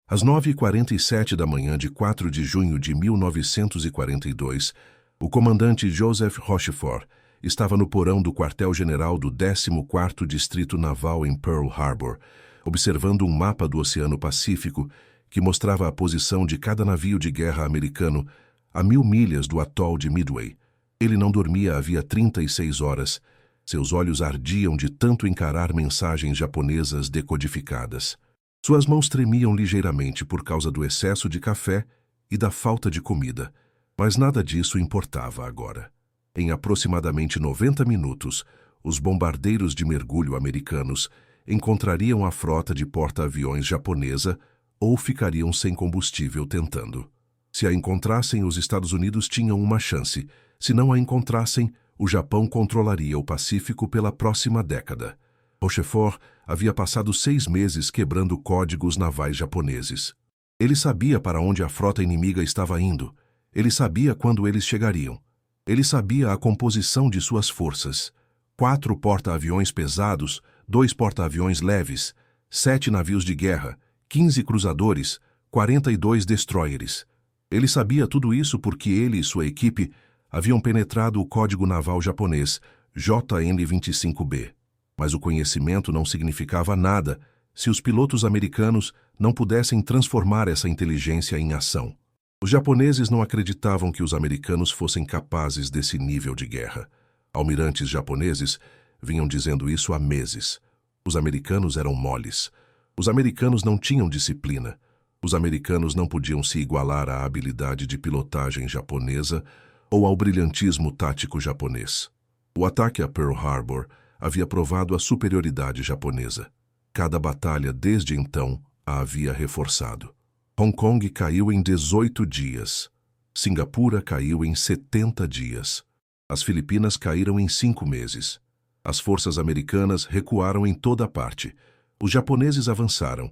Às 9h47 da manhã de 4 de junho de 1942, o comandante Joseph Rochefort estava no porão do quartel-general do 14º Distrito Naval em Pearl Harbor, observando um mapa do Oceano Pacífico que mostrava a posição de cada navio de guerra americano a 1000 milhas do atol de Midway. Ele não dormia havia 36 horas. Seus olhos ardiam de tanto encarar mensagens japonesas decodificadas. Suas mãos tremiam ligeiramente por causa do excesso de café e da falta de comida, mas nada disso importava agora. Em aproximadamente 90 minutos, os bombardeiros de mergulho americanos encontrariam a frota de porta-aviões japonesa ou ficariam sem combustível tentando. Se a encontrassem, os Estados Unidos tinham uma chance. Se não a encontrassem, o Japão controlaria o Pacífico pela próxima década. Rochefort havia passado 6 meses quebrando códigos navais japoneses. Ele sabia para onde a frota inimiga estava indo. Ele sabia quando eles chegariam. Ele sabia a composição de suas forças. 4 porta-aviões pesados, 2 porta-aviões leves, 7 navios de guerra, 15 cruzadores, 42 destroyers. Ele sabia tudo isso porque ele e sua equipe haviam penetrado o código naval japonês, JN-25B. Mas o conhecimento não significava nada se os pilotos americanos não pudessem transformar essa inteligência em ação. Os japoneses não acreditavam que os americanos fossem capazes desse nível de guerra. Almirantes japoneses vinham dizendo isso há meses. Os americanos eram moles. Os americanos não tinham disciplina. Os americanos não podiam se igualar à habilidade de pilotagem japonesa ou ao brilhantismo tático japonês. O ataque a Pearl Harbor havia provado a superioridade japonesa. Cada batalha desde então a havia reforçado. Hong Kong caiu em 18 dias. Singapura caiu em 70 dias. As Filipinas caíram em 5 meses. As forças americanas recuaram em toda parte. Os japoneses avançaram.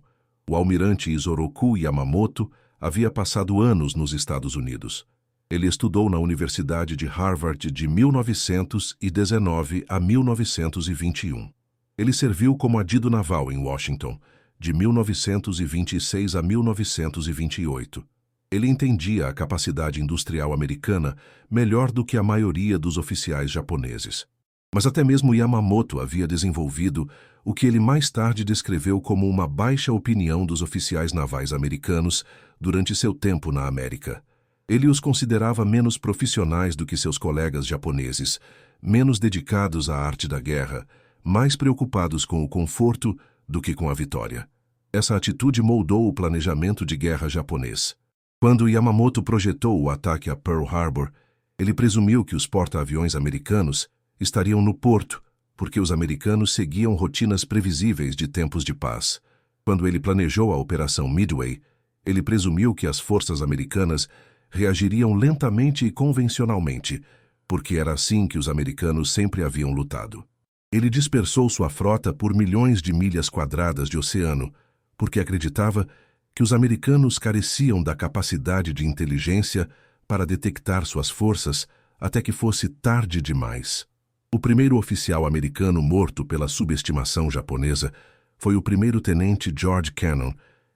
O almirante Isoroku Yamamoto havia passado anos nos Estados Unidos. Ele estudou na Universidade de Harvard de 1919 a 1921. Ele serviu como adido naval em Washington, de 1926 a 1928. Ele entendia a capacidade industrial americana melhor do que a maioria dos oficiais japoneses. Mas até mesmo Yamamoto havia desenvolvido o que ele mais tarde descreveu como uma baixa opinião dos oficiais navais americanos durante seu tempo na América. Ele os considerava menos profissionais do que seus colegas japoneses, menos dedicados à arte da guerra, mais preocupados com o conforto do que com a vitória. Essa atitude moldou o planejamento de guerra japonês. Quando Yamamoto projetou o ataque a Pearl Harbor, ele presumiu que os porta-aviões americanos estariam no porto, porque os americanos seguiam rotinas previsíveis de tempos de paz. Quando ele planejou a Operação Midway, ele presumiu que as forças americanas reagiriam lentamente e convencionalmente, porque era assim que os americanos sempre haviam lutado. Ele dispersou sua frota por milhões de milhas quadradas de oceano, porque acreditava que os americanos careciam da capacidade de inteligência para detectar suas forças até que fosse tarde demais. O primeiro oficial americano morto pela subestimação japonesa foi o primeiro-tenente George Kennan,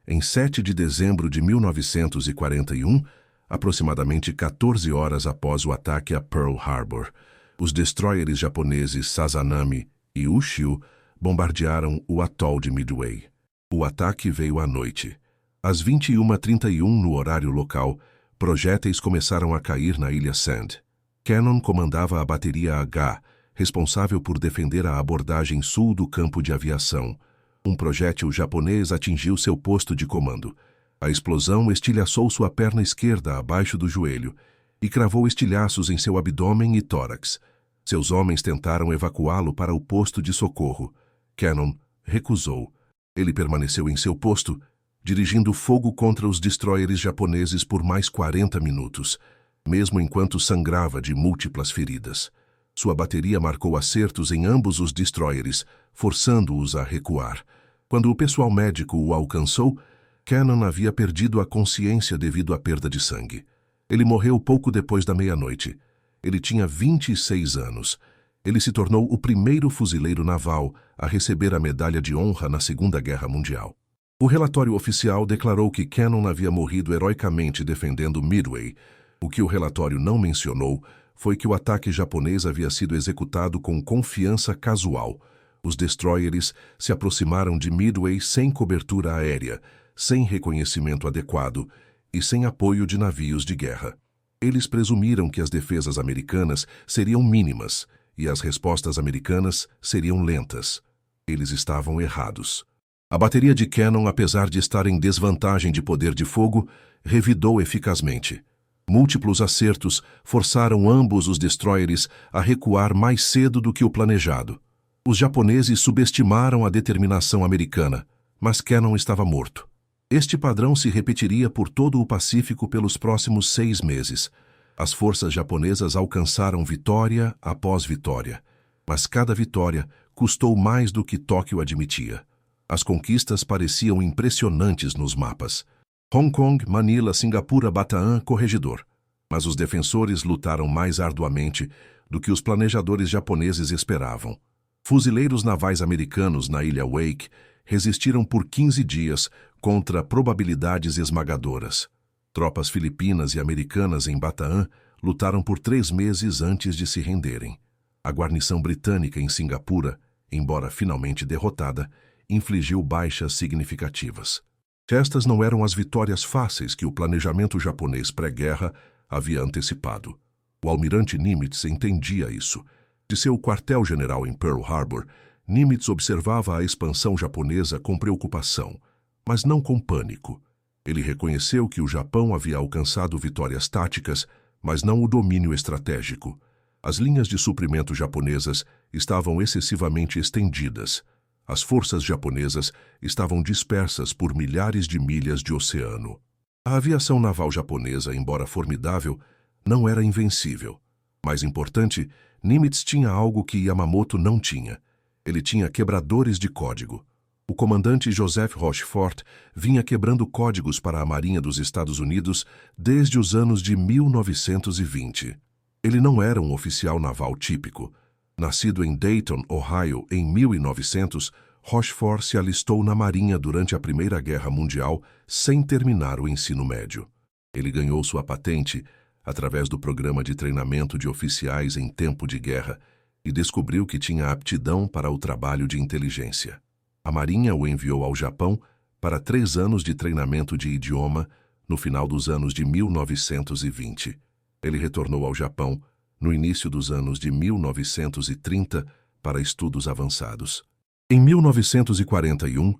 em 7 de dezembro de 1941, aproximadamente 14 horas após o ataque a Pearl Harbor. Os destroyers japoneses Sazanami e Ushio bombardearam o atol de Midway. O ataque veio à noite. Às 21h31 no horário local, projéteis começaram a cair na ilha Sand. Kennan comandava a bateria H, responsável por defender a abordagem sul do campo de aviação. Um projétil japonês atingiu seu posto de comando. A explosão estilhaçou sua perna esquerda abaixo do joelho e cravou estilhaços em seu abdômen e tórax. Seus homens tentaram evacuá-lo para o posto de socorro. Kennan recusou. Ele permaneceu em seu posto, dirigindo fogo contra os destroyers japoneses por mais 40 minutos, mesmo enquanto sangrava de múltiplas feridas. Sua bateria marcou acertos em ambos os destroyers, forçando-os a recuar. Quando o pessoal médico o alcançou, Kennan havia perdido a consciência devido à perda de sangue. Ele morreu pouco depois da meia-noite. Ele tinha 26 anos. Ele se tornou o primeiro fuzileiro naval a receber a Medalha de Honra na Segunda Guerra Mundial. O relatório oficial declarou que Cannon havia morrido heroicamente defendendo Midway. O que o relatório não mencionou foi que o ataque japonês havia sido executado com confiança casual. Os destroyers se aproximaram de Midway sem cobertura aérea, sem reconhecimento adequado e sem apoio de navios de guerra. Eles presumiram que as defesas americanas seriam mínimas e as respostas americanas seriam lentas. Eles estavam errados. A bateria de Cannon, apesar de estar em desvantagem de poder de fogo, revidou eficazmente. Múltiplos acertos forçaram ambos os destroyers a recuar mais cedo do que o planejado. Os japoneses subestimaram a determinação americana, mas Cannon estava morto. Este padrão se repetiria por todo o Pacífico pelos próximos 6 meses. As forças japonesas alcançaram vitória após vitória, mas cada vitória custou mais do que Tóquio admitia. As conquistas pareciam impressionantes nos mapas. Hong Kong, Manila, Singapura, Bataan, Corregedor. Mas os defensores lutaram mais arduamente do que os planejadores japoneses esperavam. Fuzileiros navais americanos na ilha Wake resistiram por 15 dias contra probabilidades esmagadoras. Tropas filipinas e americanas em Bataan lutaram por 3 meses antes de se renderem. A guarnição britânica em Singapura, embora finalmente derrotada, infligiu baixas significativas. Estas não eram as vitórias fáceis que o planejamento japonês pré-guerra havia antecipado. O almirante Nimitz entendia isso. De seu quartel-general em Pearl Harbor, Nimitz observava a expansão japonesa com preocupação, mas não com pânico. Ele reconheceu que o Japão havia alcançado vitórias táticas, mas não o domínio estratégico. As linhas de suprimento japonesas estavam excessivamente estendidas. As forças japonesas estavam dispersas por milhares de milhas de oceano. A aviação naval japonesa, embora formidável, não era invencível. Mais importante, Nimitz tinha algo que Yamamoto não tinha. Ele tinha quebradores de código. O comandante Joseph Rochefort vinha quebrando códigos para a Marinha dos Estados Unidos desde os anos de 1920. Ele não era um oficial naval típico. Nascido em Dayton, Ohio, em 1900, Rochefort se alistou na Marinha durante a Primeira Guerra Mundial sem terminar o ensino médio. Ele ganhou sua patente através do programa de treinamento de oficiais em tempo de guerra e descobriu que tinha aptidão para o trabalho de inteligência. A Marinha o enviou ao Japão para 3 anos de treinamento de idioma no final dos anos de 1920. Ele retornou ao Japão no início dos anos de 1930 para estudos avançados. Em 1941,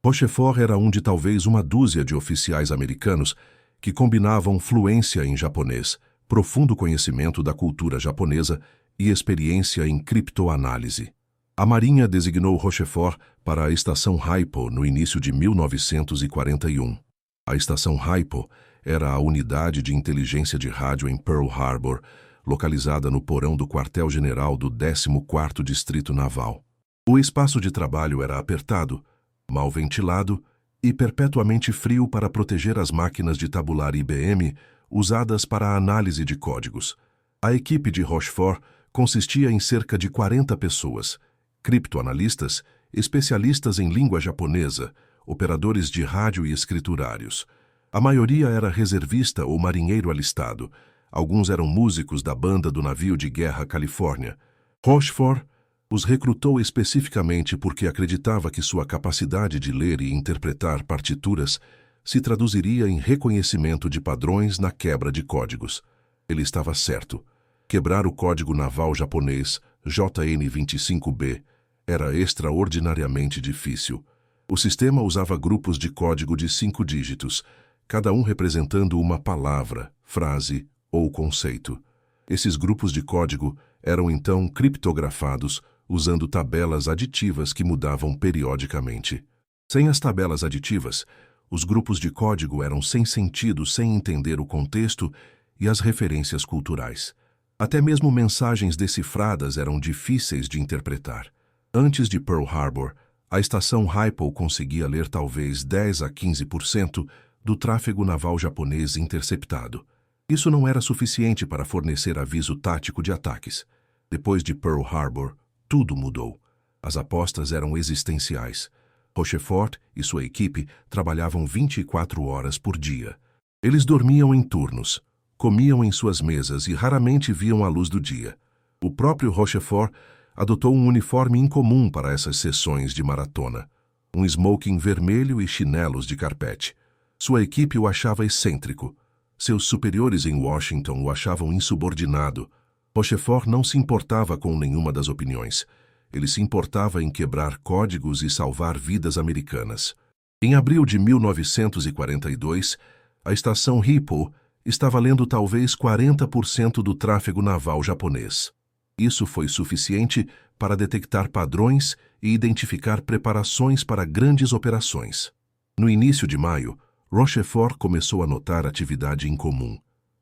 Rochefort era um de talvez uma dúzia de oficiais americanos que combinavam fluência em japonês, profundo conhecimento da cultura japonesa e experiência em criptoanálise. A Marinha designou Rochefort para a Estação Haipo no início de 1941. A Estação Haipo era a unidade de inteligência de rádio em Pearl Harbor, localizada no porão do quartel-general do 14º Distrito Naval. O espaço de trabalho era apertado, mal ventilado e perpetuamente frio para proteger as máquinas de tabular IBM usadas para a análise de códigos. A equipe de Rochefort consistia em cerca de 40 pessoas, criptoanalistas, especialistas em língua japonesa, operadores de rádio e escriturários. A maioria era reservista ou marinheiro alistado. Alguns eram músicos da banda do navio de guerra Califórnia. Rochefort os recrutou especificamente porque acreditava que sua capacidade de ler e interpretar partituras se traduziria em reconhecimento de padrões na quebra de códigos. Ele estava certo. Quebrar o código naval japonês JN-25B era extraordinariamente difícil. O sistema usava grupos de código de 5 dígitos, cada um representando uma palavra, frase ou conceito. Esses grupos de código eram então criptografados usando tabelas aditivas que mudavam periodicamente. Sem as tabelas aditivas, os grupos de código eram sem sentido sem entender o contexto e as referências culturais. Até mesmo mensagens decifradas eram difíceis de interpretar. Antes de Pearl Harbor, a estação Haipo conseguia ler talvez 10 a 15% do tráfego naval japonês interceptado. Isso não era suficiente para fornecer aviso tático de ataques. Depois de Pearl Harbor, tudo mudou. As apostas eram existenciais. Rochefort e sua equipe trabalhavam 24 horas por dia. Eles dormiam em turnos, comiam em suas mesas e raramente viam a luz do dia. O próprio Rochefort adotou um uniforme incomum para essas sessões de maratona, um smoking vermelho e chinelos de carpete. Sua equipe o achava excêntrico. Seus superiores em Washington o achavam insubordinado. Rochefort não se importava com nenhuma das opiniões. Ele se importava em quebrar códigos e salvar vidas americanas. Em abril de 1942, a estação Hippo estava lendo talvez 40% do tráfego naval japonês. Isso foi suficiente para detectar padrões e identificar preparações para grandes operações. No início de maio, Rochefort começou a notar atividade incomum.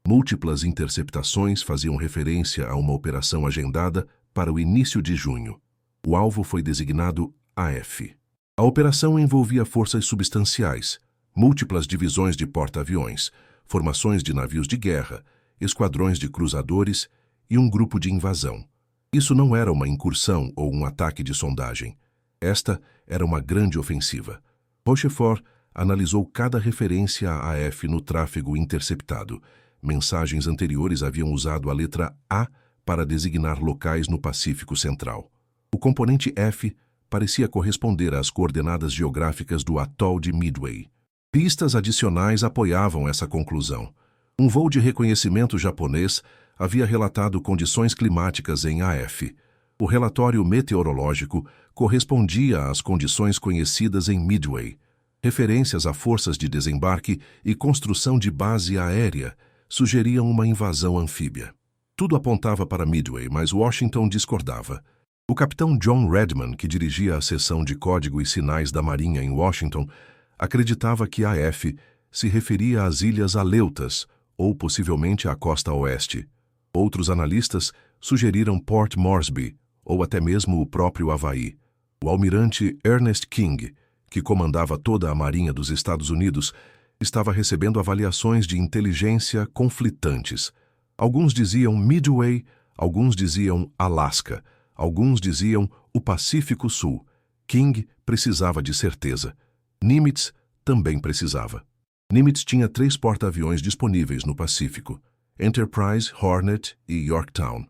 Múltiplas interceptações faziam referência a uma operação agendada para o início de junho. O alvo foi designado AF. A operação envolvia forças substanciais, múltiplas divisões de porta-aviões, formações de navios de guerra, esquadrões de cruzadores e um grupo de invasão. Isso não era uma incursão ou um ataque de sondagem. Esta era uma grande ofensiva. Rochefort analisou cada referência a AF no tráfego interceptado. Mensagens anteriores haviam usado a letra A para designar locais no Pacífico Central. O componente F parecia corresponder às coordenadas geográficas do atol de Midway. Pistas adicionais apoiavam essa conclusão. Um voo de reconhecimento japonês havia relatado condições climáticas em AF. O relatório meteorológico correspondia às condições conhecidas em Midway. Referências a forças de desembarque e construção de base aérea sugeriam uma invasão anfíbia. Tudo apontava para Midway, mas Washington discordava. O capitão John Redman, que dirigia a seção de código e sinais da Marinha em Washington, acreditava que AF se referia às Ilhas Aleutas, ou possivelmente à costa oeste. Outros analistas sugeriram Port Moresby, ou até mesmo o próprio Havaí. O almirante Ernest King, que comandava toda a Marinha dos Estados Unidos, estava recebendo avaliações de inteligência conflitantes. Alguns diziam Midway, alguns diziam Alasca, alguns diziam o Pacífico Sul. King precisava de certeza. Nimitz também precisava. Nimitz tinha 3 porta-aviões disponíveis no Pacífico: Enterprise, Hornet e Yorktown.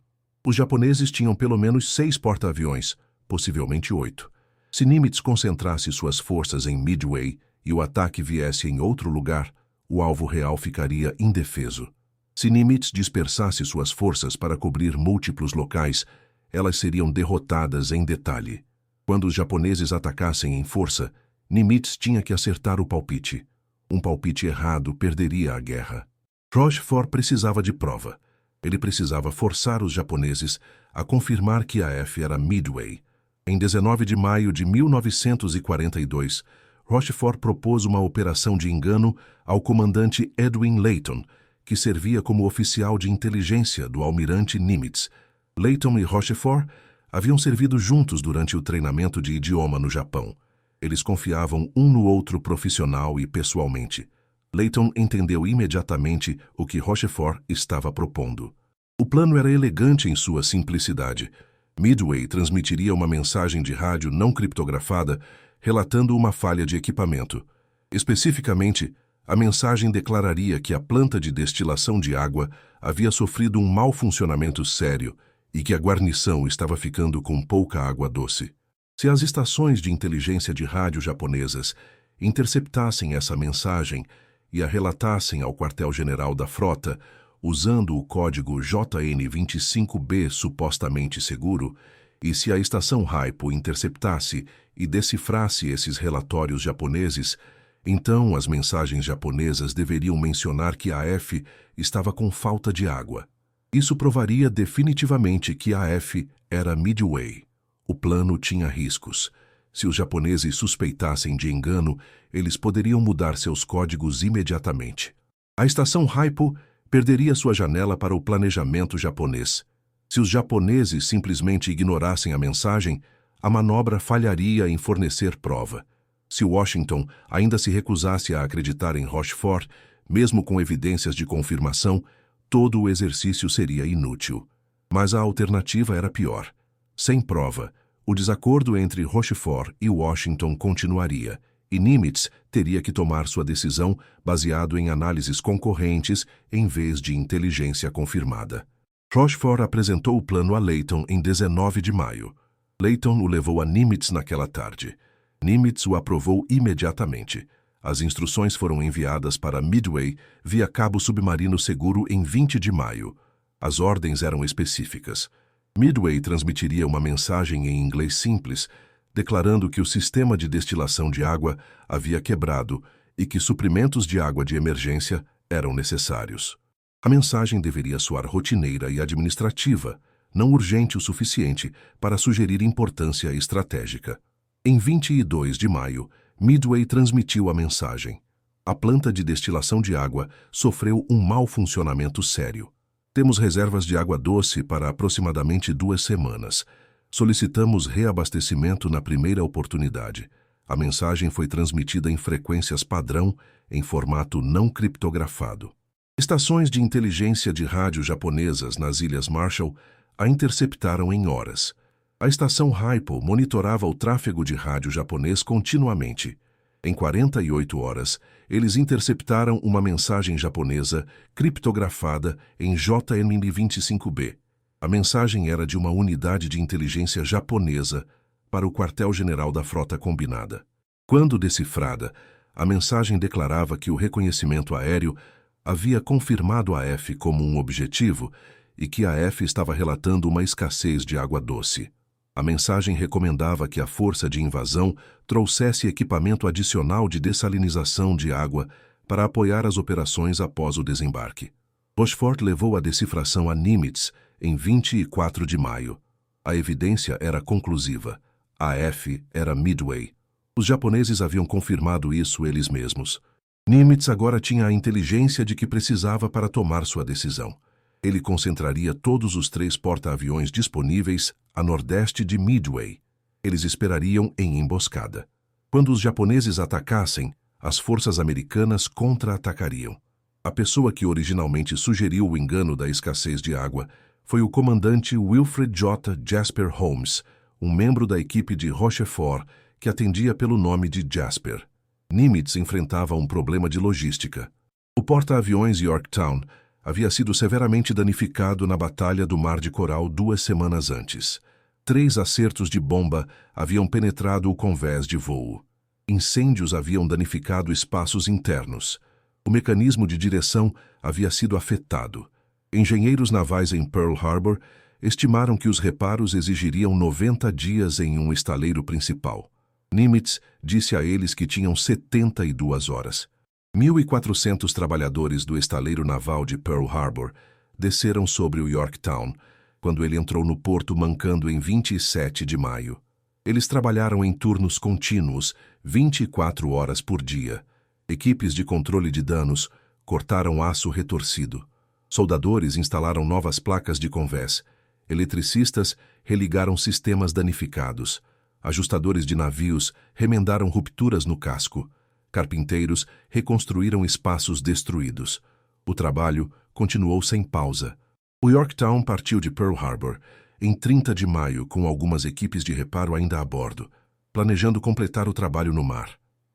Os japoneses tinham pelo menos 6 porta-aviões, possivelmente 8. Se Nimitz concentrasse suas forças em Midway e o ataque viesse em outro lugar, o alvo real ficaria indefeso. Se Nimitz dispersasse suas forças para cobrir múltiplos locais, elas seriam derrotadas em detalhe. Quando os japoneses atacassem em força, Nimitz tinha que acertar o palpite. Um palpite errado perderia a guerra. Rochefort precisava de prova. Ele precisava forçar os japoneses a confirmar que a AF era Midway. Em 19 de maio de 1942, Rochefort propôs uma operação de engano ao comandante Edwin Layton, que servia como oficial de inteligência do almirante Nimitz. Layton e Rochefort haviam servido juntos durante o treinamento de idioma no Japão. Eles confiavam um no outro profissional e pessoalmente. Layton entendeu imediatamente o que Rochefort estava propondo. O plano era elegante em sua simplicidade. Midway transmitiria uma mensagem de rádio não criptografada relatando uma falha de equipamento. Especificamente, a mensagem declararia que a planta de destilação de água havia sofrido um mau funcionamento sério e que a guarnição estava ficando com pouca água doce. Se as estações de inteligência de rádio japonesas interceptassem essa mensagem e a relatassem ao quartel-general da frota, usando o código JN25B supostamente seguro, e se a estação Hippo interceptasse e decifrasse esses relatórios japoneses, então as mensagens japonesas deveriam mencionar que a AF estava com falta de água. Isso provaria definitivamente que a AF era Midway. O plano tinha riscos. Se os japoneses suspeitassem de engano, eles poderiam mudar seus códigos imediatamente. A estação Hippo perderia sua janela para o planejamento japonês. Se os japoneses simplesmente ignorassem a mensagem, a manobra falharia em fornecer prova. Se Washington ainda se recusasse a acreditar em Rochefort, mesmo com evidências de confirmação, todo o exercício seria inútil. Mas a alternativa era pior. Sem prova, O desacordo entre Rochefort e Washington continuaria, e Nimitz teria que tomar sua decisão baseado em análises concorrentes em vez de inteligência confirmada. Rochefort apresentou o plano a Layton em 19 de maio. Layton o levou a Nimitz naquela tarde. Nimitz o aprovou imediatamente. As instruções foram enviadas para Midway via cabo submarino seguro em 20 de maio. As ordens eram específicas. Midway transmitiria uma mensagem em inglês simples, declarando que o sistema de destilação de água havia quebrado e que suprimentos de água de emergência eram necessários. A mensagem deveria soar rotineira e administrativa, não urgente o suficiente para sugerir importância estratégica. Em 22 de maio, Midway transmitiu a mensagem. A planta de destilação de água sofreu um mau funcionamento sério. Temos reservas de água doce para aproximadamente 2 semanas. Solicitamos reabastecimento na primeira oportunidade. A mensagem foi transmitida em frequências padrão, em formato não criptografado. Estações de inteligência de rádio japonesas nas Ilhas Marshall a interceptaram em horas. A estação Haipo monitorava o tráfego de rádio japonês continuamente. Em 48 horas, eles interceptaram uma mensagem japonesa criptografada em JN25B. A mensagem era de uma unidade de inteligência japonesa para o quartel-general da Frota Combinada. Quando decifrada, a mensagem declarava que o reconhecimento aéreo havia confirmado a F como um objetivo e que a F estava relatando uma escassez de água doce. A mensagem recomendava que a força de invasão trouxesse equipamento adicional de dessalinização de água para apoiar as operações após o desembarque. Rochefort levou a decifração a Nimitz em 24 de maio. A evidência era conclusiva. A F era Midway. Os japoneses haviam confirmado isso eles mesmos. Nimitz agora tinha a inteligência de que precisava para tomar sua decisão. Ele concentraria todos os 3 porta-aviões disponíveis a nordeste de Midway. Eles esperariam em emboscada. Quando os japoneses atacassem, as forças americanas contra-atacariam. A pessoa que originalmente sugeriu o engano da escassez de água foi o comandante Wilfred J. Jasper Holmes, um membro da equipe de Rochefort que atendia pelo nome de Jasper. Nimitz enfrentava um problema de logística. O porta-aviões Yorktown havia sido severamente danificado na Batalha do Mar de Coral 2 semanas antes. 3 acertos de bomba haviam penetrado o convés de voo. Incêndios haviam danificado espaços internos. O mecanismo de direção havia sido afetado. Engenheiros navais em Pearl Harbor estimaram que os reparos exigiriam 90 dias em um estaleiro principal. Nimitz disse a eles que tinham 72 horas. 1.400 trabalhadores do estaleiro naval de Pearl Harbor desceram sobre o Yorktown quando ele entrou no porto mancando em 27 de maio. Eles trabalharam em turnos contínuos, 24 horas por dia. Equipes de controle de danos cortaram aço retorcido. Soldadores instalaram novas placas de convés. Eletricistas religaram sistemas danificados. Ajustadores de navios remendaram rupturas no casco. Carpinteiros reconstruíram espaços destruídos. O trabalho continuou sem pausa. O Yorktown partiu de Pearl Harbor em 30 de maio com algumas equipes de reparo ainda a bordo, planejando completar o trabalho no mar.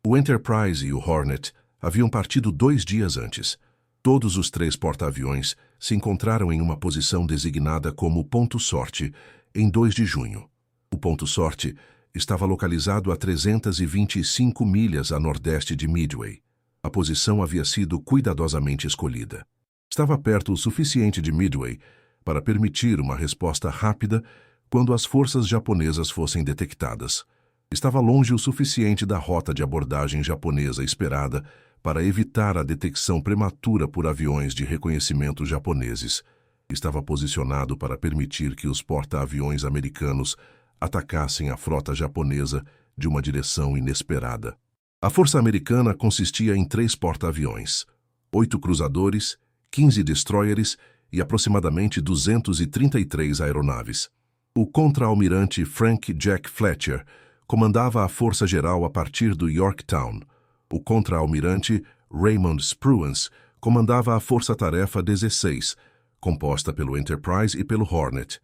O Enterprise e o Hornet haviam partido 2 dias antes. Todos os 3 porta-aviões se encontraram em uma posição designada como ponto sorte em 2 de junho. O ponto sorte estava localizado a 325 milhas a nordeste de Midway. A posição havia sido cuidadosamente escolhida. Estava perto o suficiente de Midway para permitir uma resposta rápida quando as forças japonesas fossem detectadas. Estava longe o suficiente da rota de abordagem japonesa esperada para evitar a detecção prematura por aviões de reconhecimento japoneses. Estava posicionado para permitir que os porta-aviões americanos atacassem a frota japonesa de uma direção inesperada. A força americana consistia em 3 porta-aviões, 8 cruzadores, 15 destroyers e aproximadamente 233 aeronaves. O contra-almirante Frank Jack Fletcher comandava a força geral a partir do Yorktown. O contra-almirante Raymond Spruance comandava a força-tarefa 16, composta pelo Enterprise e pelo Hornet.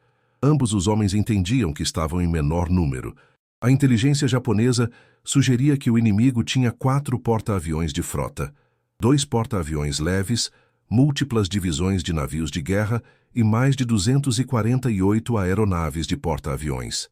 Ambos os homens entendiam que estavam em menor número. A inteligência japonesa sugeria que o inimigo tinha 4 porta-aviões de frota, 2 porta-aviões leves, múltiplas divisões de navios de guerra e mais de 248 aeronaves de porta-aviões.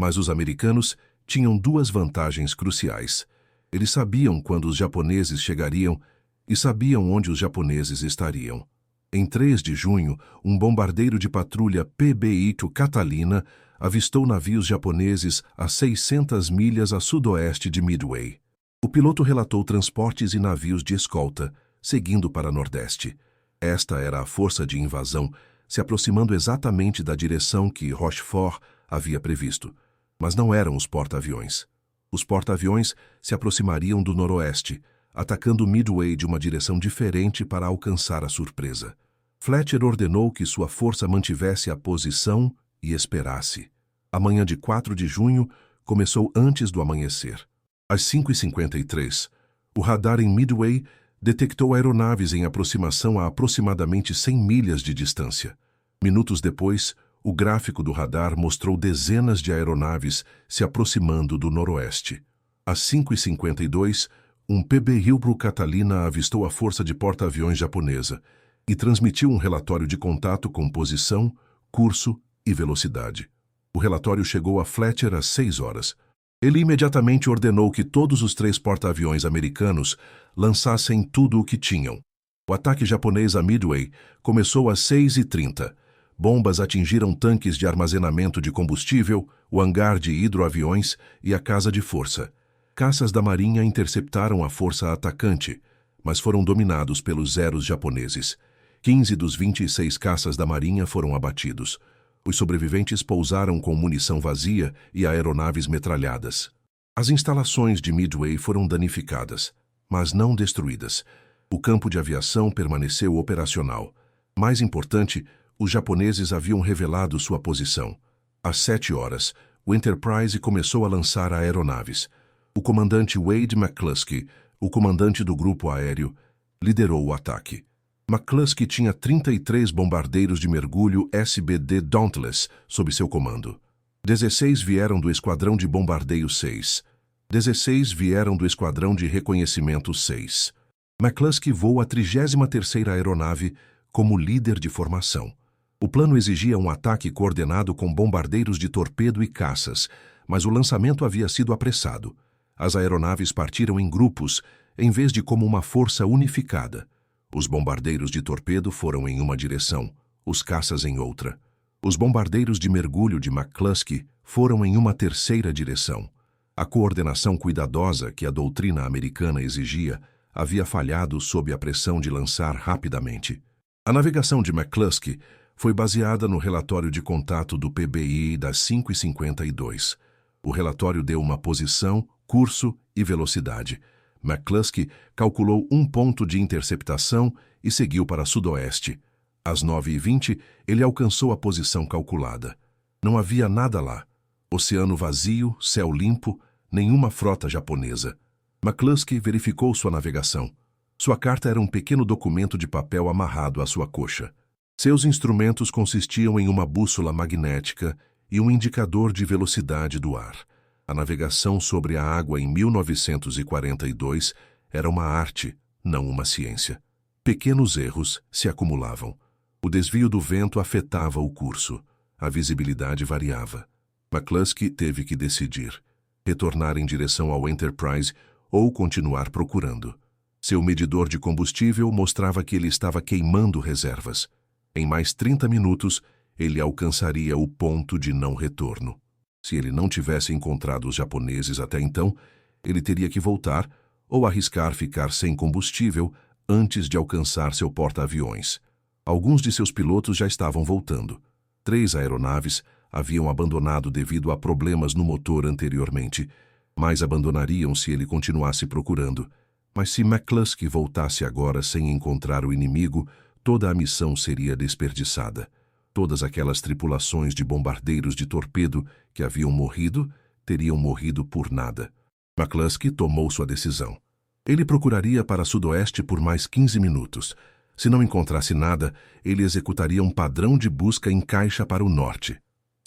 Mas os americanos tinham 2 vantagens cruciais. Eles sabiam quando os japoneses chegariam e sabiam onde os japoneses estariam. Em 3 de junho, um bombardeiro de patrulha PB-8 Catalina avistou navios japoneses a 600 milhas a sudoeste de Midway. O piloto relatou transportes e navios de escolta, seguindo para nordeste. Esta era a força de invasão, se aproximando exatamente da direção que Rochefort havia previsto. Mas não eram os porta-aviões. Os porta-aviões se aproximariam do noroeste, atacando Midway de uma direção diferente para alcançar a surpresa. Fletcher ordenou que sua força mantivesse a posição e esperasse. A manhã de 4 de junho começou antes do amanhecer. Às 5h53, o radar em Midway detectou aeronaves em aproximação a aproximadamente 100 milhas de distância. Minutos depois, o gráfico do radar mostrou dezenas de aeronaves se aproximando do noroeste. Às 5h52, um PB-8 Catalina avistou a força de porta-aviões japonesa e transmitiu um relatório de contato com posição, curso e velocidade. O relatório chegou a Fletcher às 6 horas. Ele imediatamente ordenou que todos os 3 porta-aviões americanos lançassem tudo o que tinham. O ataque japonês a Midway começou às 6h30. Bombas atingiram tanques de armazenamento de combustível, o hangar de hidroaviões e a casa de força. Caças da Marinha interceptaram a força atacante, mas foram dominados pelos Zeros japoneses. 15 dos 26 caças da Marinha foram abatidos. Os sobreviventes pousaram com munição vazia e aeronaves metralhadas. As instalações de Midway foram danificadas, mas não destruídas. O campo de aviação permaneceu operacional. Mais importante, os japoneses haviam revelado sua posição. Às 7 horas, o Enterprise começou a lançar aeronaves. O comandante Wade McCluskey, o comandante do grupo aéreo, liderou o ataque. McCluskey tinha 33 bombardeiros de mergulho SBD Dauntless sob seu comando. 16 vieram do Esquadrão de Bombardeio 6. 16 vieram do Esquadrão de Reconhecimento 6. McCluskey voou a 33ª aeronave como líder de formação. O plano exigia um ataque coordenado com bombardeiros de torpedo e caças, mas o lançamento havia sido apressado. As aeronaves partiram em grupos, em vez de como uma força unificada. Os bombardeiros de torpedo foram em uma direção, os caças em outra. Os bombardeiros de mergulho de McCluskey foram em uma terceira direção. A coordenação cuidadosa que a doutrina americana exigia havia falhado sob a pressão de lançar rapidamente. A navegação de McCluskey foi baseada no relatório de contato do PBI das 5h52. O relatório deu uma posição, curso e velocidade. McCluskey calculou um ponto de interceptação e seguiu para sudoeste. Às 9h20, ele alcançou a posição calculada. Não havia nada lá. Oceano vazio, céu limpo, nenhuma frota japonesa. McCluskey verificou sua navegação. Sua carta era um pequeno documento de papel amarrado à sua coxa. Seus instrumentos consistiam em uma bússola magnética e um indicador de velocidade do ar. A navegação sobre a água em 1942 era uma arte, não uma ciência. Pequenos erros se acumulavam. O desvio do vento afetava o curso. A visibilidade variava. McCluskey teve que decidir: retornar em direção ao Enterprise ou continuar procurando. Seu medidor de combustível mostrava que ele estava queimando reservas. Em mais 30 minutos, ele alcançaria o ponto de não retorno. Se ele não tivesse encontrado os japoneses até então, ele teria que voltar ou arriscar ficar sem combustível antes de alcançar seu porta-aviões. Alguns de seus pilotos já estavam voltando. 3 aeronaves haviam abandonado devido a problemas no motor anteriormente, mas abandonariam se ele continuasse procurando. Mas se McCluskey voltasse agora sem encontrar o inimigo, toda a missão seria desperdiçada. Todas aquelas tripulações de bombardeiros de torpedo que haviam morrido, teriam morrido por nada. McCluskey tomou sua decisão. Ele procuraria para sudoeste por mais 15 minutos. Se não encontrasse nada, ele executaria um padrão de busca em caixa para o norte.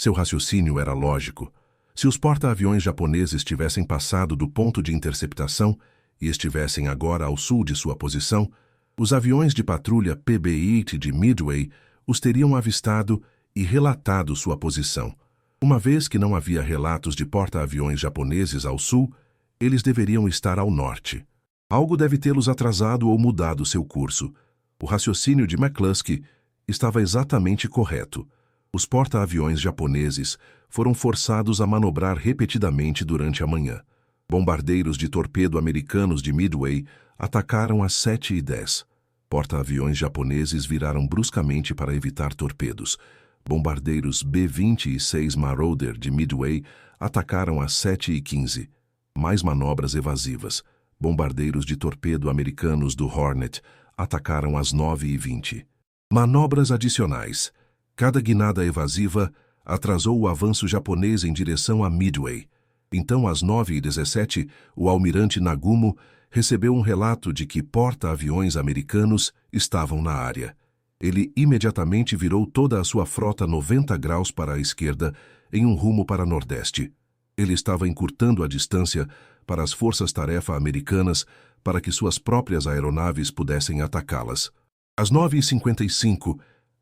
Seu raciocínio era lógico. Se os porta-aviões japoneses tivessem passado do ponto de interceptação e estivessem agora ao sul de sua posição, os aviões de patrulha PB-8 de Midway os teriam avistado e relatado sua posição. Uma vez que não havia relatos de porta-aviões japoneses ao sul, eles deveriam estar ao norte. Algo deve tê-los atrasado ou mudado seu curso. O raciocínio de McCluskey estava exatamente correto. Os porta-aviões japoneses foram forçados a manobrar repetidamente durante a manhã. Bombardeiros de torpedo americanos de Midway atacaram às 7h10. Porta-aviões japoneses viraram bruscamente para evitar torpedos. Bombardeiros B-26 Marauder de Midway atacaram às 7h15. Mais manobras evasivas. Bombardeiros de torpedo americanos do Hornet atacaram às 9h20. Manobras adicionais. Cada guinada evasiva atrasou o avanço japonês em direção a Midway. Então, às 9h17, o almirante Nagumo recebeu um relato de que porta-aviões americanos estavam na área. Ele imediatamente virou toda a sua frota 90 graus para a esquerda, em um rumo para nordeste. Ele estava encurtando a distância para as forças-tarefa americanas para que suas próprias aeronaves pudessem atacá-las. Às 9h55,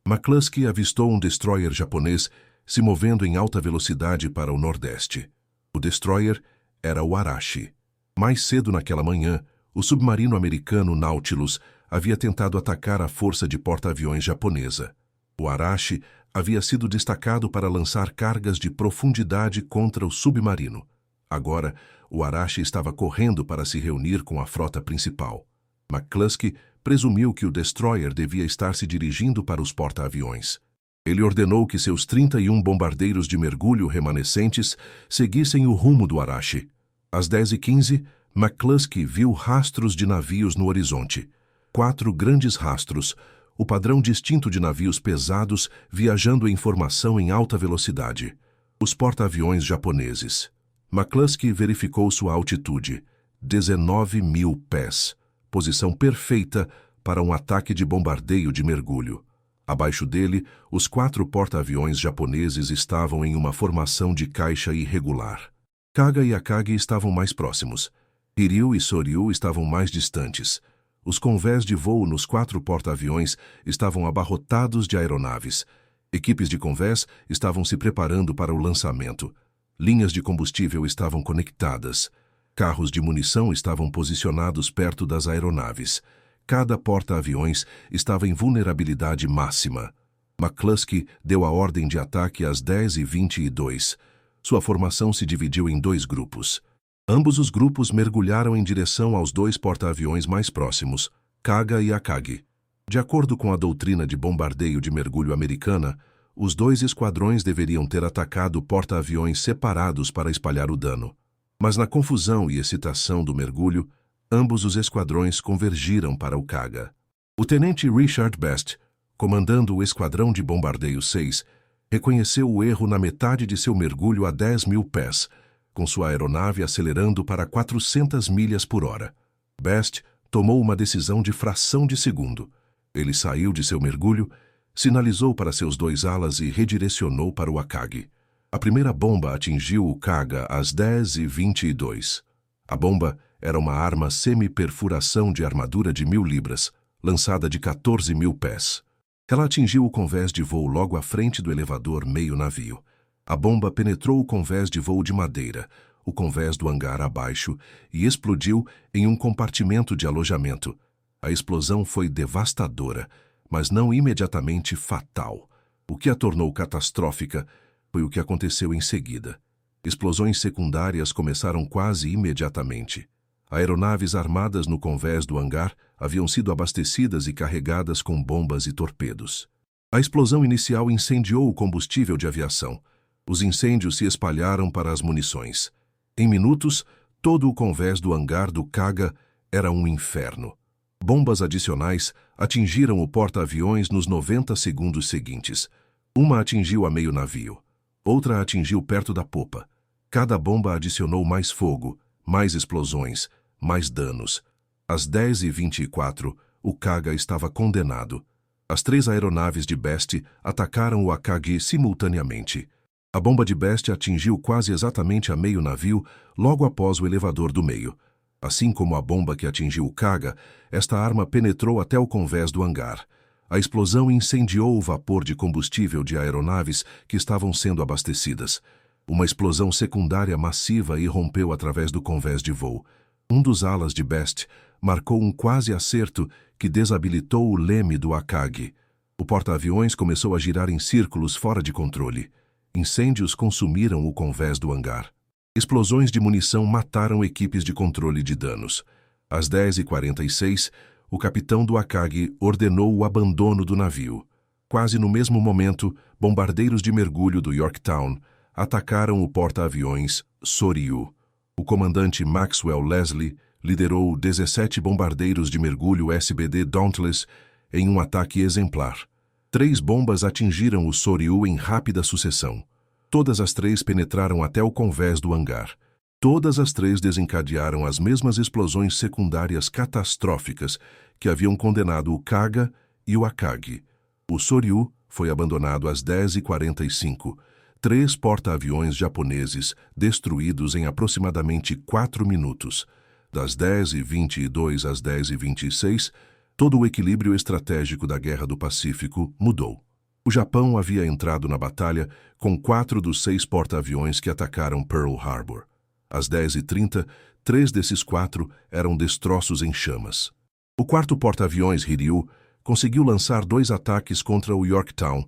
McCluskey avistou um destroyer japonês se movendo em alta velocidade para o nordeste. O destroyer era o Arashi. Mais cedo naquela manhã, o submarino americano Nautilus havia tentado atacar a força de porta-aviões japonesa. O Arashi havia sido destacado para lançar cargas de profundidade contra o submarino. Agora, o Arashi estava correndo para se reunir com a frota principal. McCluskey presumiu que o destroyer devia estar se dirigindo para os porta-aviões. Ele ordenou que seus 31 bombardeiros de mergulho remanescentes seguissem o rumo do Arashi. Às 10h15, McCluskey viu rastros de navios no horizonte. 4 grandes rastros, o padrão distinto de navios pesados viajando em formação em alta velocidade. Os porta-aviões japoneses. McCluskey verificou sua altitude, 19.000 pés, posição perfeita para um ataque de bombardeio de mergulho. Abaixo dele, os 4 porta-aviões japoneses estavam em uma formação de caixa irregular. Kaga e Akagi estavam mais próximos. Hiryu e Soryu estavam mais distantes. Os convés de voo nos 4 porta-aviões estavam abarrotados de aeronaves. Equipes de convés estavam se preparando para o lançamento. Linhas de combustível estavam conectadas. Carros de munição estavam posicionados perto das aeronaves. Cada porta-aviões estava em vulnerabilidade máxima. McCluskey deu a ordem de ataque às 10h22. Sua formação se dividiu em 2 grupos. Ambos os grupos mergulharam em direção aos 2 porta-aviões mais próximos, Kaga e Akagi. De acordo com a doutrina de bombardeio de mergulho americana, os 2 esquadrões deveriam ter atacado porta-aviões separados para espalhar o dano. Mas na confusão e excitação do mergulho, ambos os esquadrões convergiram para o Kaga. O tenente Richard Best, comandando o esquadrão de bombardeio 6, reconheceu o erro na metade de seu mergulho a 10.000 pés, com sua aeronave acelerando para 400 milhas por hora. Best tomou uma decisão de fração de segundo. Ele saiu de seu mergulho, sinalizou para seus 2 alas e redirecionou para o Akagi. A primeira bomba atingiu o Kaga às 10h22. A bomba era uma arma semi-perfuração de armadura de 1.000 libras, lançada de 14.000 pés. Ela atingiu o convés de voo logo à frente do elevador meio-navio. A bomba penetrou o convés de voo de madeira, o convés do hangar abaixo, e explodiu em um compartimento de alojamento. A explosão foi devastadora, mas não imediatamente fatal. O que a tornou catastrófica foi o que aconteceu em seguida. Explosões secundárias começaram quase imediatamente. Aeronaves armadas no convés do hangar haviam sido abastecidas e carregadas com bombas e torpedos. A explosão inicial incendiou o combustível de aviação. Os incêndios se espalharam para as munições. Em minutos, todo o convés do hangar do Kaga era um inferno. Bombas adicionais atingiram o porta-aviões nos 90 segundos seguintes. Uma atingiu a meio navio. Outra atingiu perto da popa. Cada bomba adicionou mais fogo, mais explosões, mais danos. Às 10h24, o Kaga estava condenado. As 3 aeronaves de Best atacaram o Akagi simultaneamente. A bomba de Best atingiu quase exatamente a meio navio, logo após o elevador do meio. Assim como a bomba que atingiu o Kaga, esta arma penetrou até o convés do hangar. A explosão incendiou o vapor de combustível de aeronaves que estavam sendo abastecidas. Uma explosão secundária massiva irrompeu através do convés de voo. Um dos alas de Best marcou um quase acerto que desabilitou o leme do Akagi. O porta-aviões começou a girar em círculos fora de controle. Incêndios consumiram o convés do hangar. Explosões de munição mataram equipes de controle de danos. Às 10h46, o capitão do Akagi ordenou o abandono do navio. Quase no mesmo momento, bombardeiros de mergulho do Yorktown atacaram o porta-aviões Soryu. O comandante Maxwell Leslie liderou 17 bombardeiros de mergulho SBD Dauntless em um ataque exemplar. 3 bombas atingiram o Soryu em rápida sucessão. Todas as 3 penetraram até o convés do hangar. Todas as 3 desencadearam as mesmas explosões secundárias catastróficas que haviam condenado o Kaga e o Akagi. O Soryu foi abandonado às 10h45. 3 porta-aviões japoneses destruídos em aproximadamente 4 minutos. Das 10h22 às 10h26, todo o equilíbrio estratégico da Guerra do Pacífico mudou. O Japão havia entrado na batalha com 4 dos 6 porta-aviões que atacaram Pearl Harbor. Às 10h30, 3 desses 4 eram destroços em chamas. O 4º porta-aviões Hiryu conseguiu lançar 2 ataques contra o Yorktown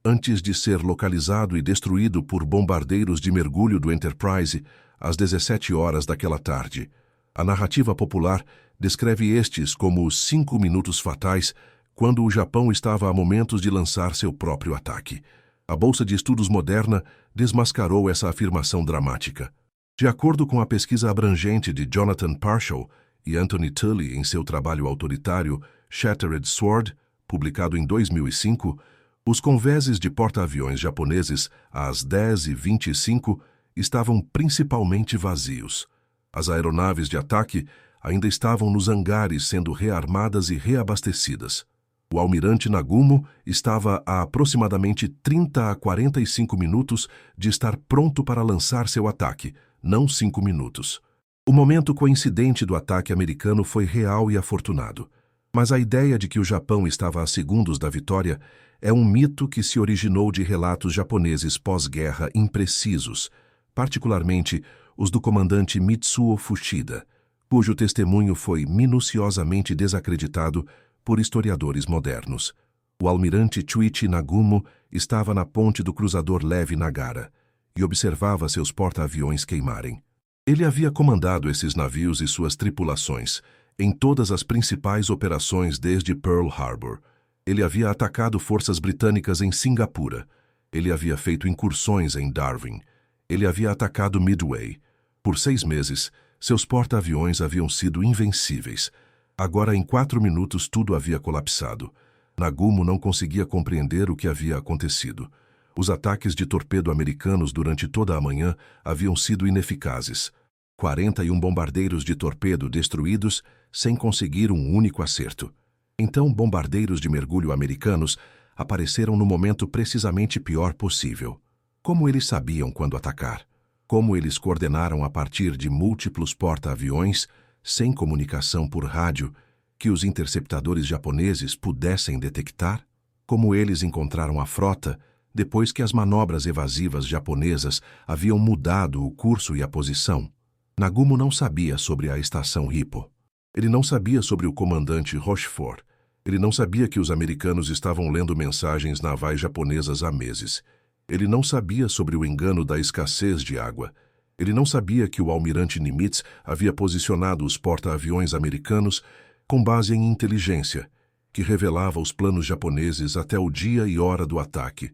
antes de ser localizado e destruído por bombardeiros de mergulho do Enterprise às 17 horas daquela tarde. A narrativa popular descreve estes como os 5 minutos fatais quando o Japão estava a momentos de lançar seu próprio ataque. A Bolsa de Estudos Moderna desmascarou essa afirmação dramática. De acordo com a pesquisa abrangente de Jonathan Parshall e Anthony Tully em seu trabalho autoritário Shattered Sword, publicado em 2005, os convéses de porta-aviões japoneses às 10h25 estavam principalmente vazios. As aeronaves de ataque ainda estavam nos hangares sendo rearmadas e reabastecidas. O almirante Nagumo estava a aproximadamente 30 a 45 minutos de estar pronto para lançar seu ataque, não 5 minutos. O momento coincidente do ataque americano foi real e afortunado. Mas a ideia de que o Japão estava a segundos da vitória é um mito que se originou de relatos japoneses pós-guerra imprecisos, particularmente os do comandante Mitsuo Fuchida, cujo testemunho foi minuciosamente desacreditado por historiadores modernos. O almirante Chuichi Nagumo estava na ponte do cruzador leve Nagara e observava seus porta-aviões queimarem. Ele havia comandado esses navios e suas tripulações em todas as principais operações desde Pearl Harbor. Ele havia atacado forças britânicas em Singapura. Ele havia feito incursões em Darwin. Ele havia atacado Midway. Por 6 meses, seus porta-aviões haviam sido invencíveis. Agora, em 4 minutos, tudo havia colapsado. Nagumo não conseguia compreender o que havia acontecido. Os ataques de torpedo americanos durante toda a manhã haviam sido ineficazes. 41 bombardeiros de torpedo destruídos sem conseguir um único acerto. Então, bombardeiros de mergulho americanos apareceram no momento precisamente pior possível. Como eles sabiam quando atacar? Como eles coordenaram a partir de múltiplos porta-aviões, sem comunicação por rádio, que os interceptadores japoneses pudessem detectar? Como eles encontraram a frota depois que as manobras evasivas japonesas haviam mudado o curso e a posição? Nagumo não sabia sobre a estação Hippo. Ele não sabia sobre o comandante Rochefort. Ele não sabia que os americanos estavam lendo mensagens navais japonesas há meses. Ele não sabia sobre o engano da escassez de água. Ele não sabia que o almirante Nimitz havia posicionado os porta-aviões americanos com base em inteligência, que revelava os planos japoneses até o dia e hora do ataque.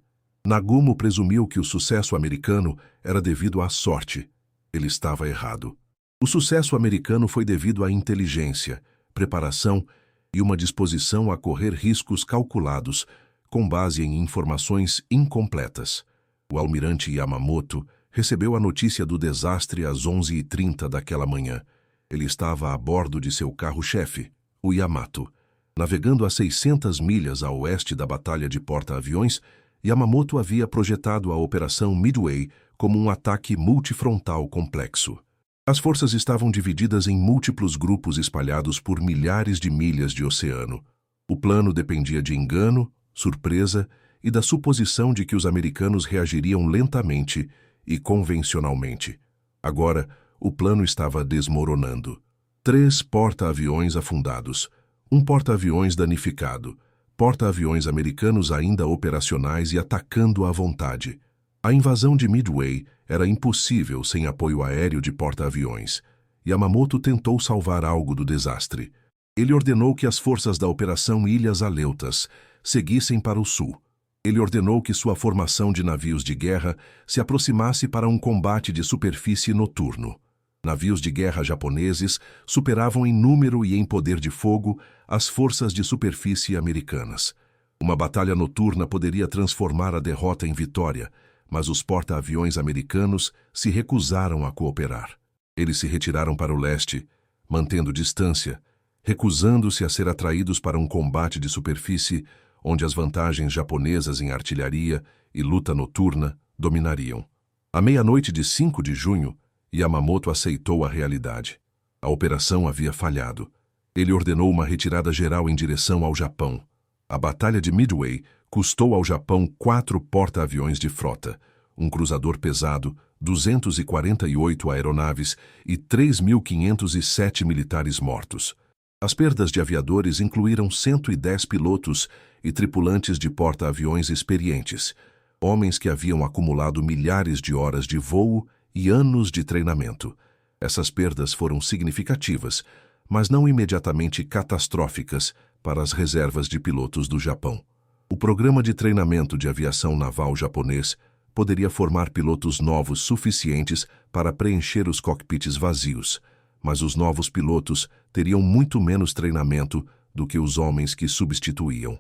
Nagumo presumiu que o sucesso americano era devido à sorte. Ele estava errado. O sucesso americano foi devido à inteligência, preparação e uma disposição a correr riscos calculados com base em informações incompletas. O almirante Yamamoto recebeu a notícia do desastre às 11h30 daquela manhã. Ele estava a bordo de seu carro-chefe, o Yamato, navegando a 600 milhas a oeste da batalha de porta-aviões, Yamamoto havia projetado a Operação Midway como um ataque multifrontal complexo. As forças estavam divididas em múltiplos grupos espalhados por milhares de milhas de oceano. O plano dependia de engano, surpresa e da suposição de que os americanos reagiriam lentamente e convencionalmente. Agora, o plano estava desmoronando. 3 porta-aviões afundados, um porta-aviões danificado, porta-aviões americanos ainda operacionais e atacando à vontade. A invasão de Midway era impossível sem apoio aéreo de porta-aviões. Yamamoto tentou salvar algo do desastre. Ele ordenou que as forças da Operação Ilhas Aleutas seguissem para o sul. Ele ordenou que sua formação de navios de guerra se aproximasse para um combate de superfície noturno. Navios de guerra japoneses superavam em número e em poder de fogo as forças de superfície americanas. Uma batalha noturna poderia transformar a derrota em vitória, mas os porta-aviões americanos se recusaram a cooperar. Eles se retiraram para o leste, mantendo distância, recusando-se a ser atraídos para um combate de superfície onde as vantagens japonesas em artilharia e luta noturna dominariam. À meia-noite de 5 de junho, Yamamoto aceitou a realidade. A operação havia falhado. Ele ordenou uma retirada geral em direção ao Japão. A Batalha de Midway custou ao Japão 4 porta-aviões de frota, um cruzador pesado, 248 aeronaves e 3.507 militares mortos. As perdas de aviadores incluíram 110 pilotos e tripulantes de porta-aviões experientes, homens que haviam acumulado milhares de horas de voo e anos de treinamento. Essas perdas foram significativas, mas não imediatamente catastróficas para as reservas de pilotos do Japão. O programa de treinamento de aviação naval japonês poderia formar pilotos novos suficientes para preencher os cockpits vazios, mas os novos pilotos teriam muito menos treinamento do que os homens que substituíam.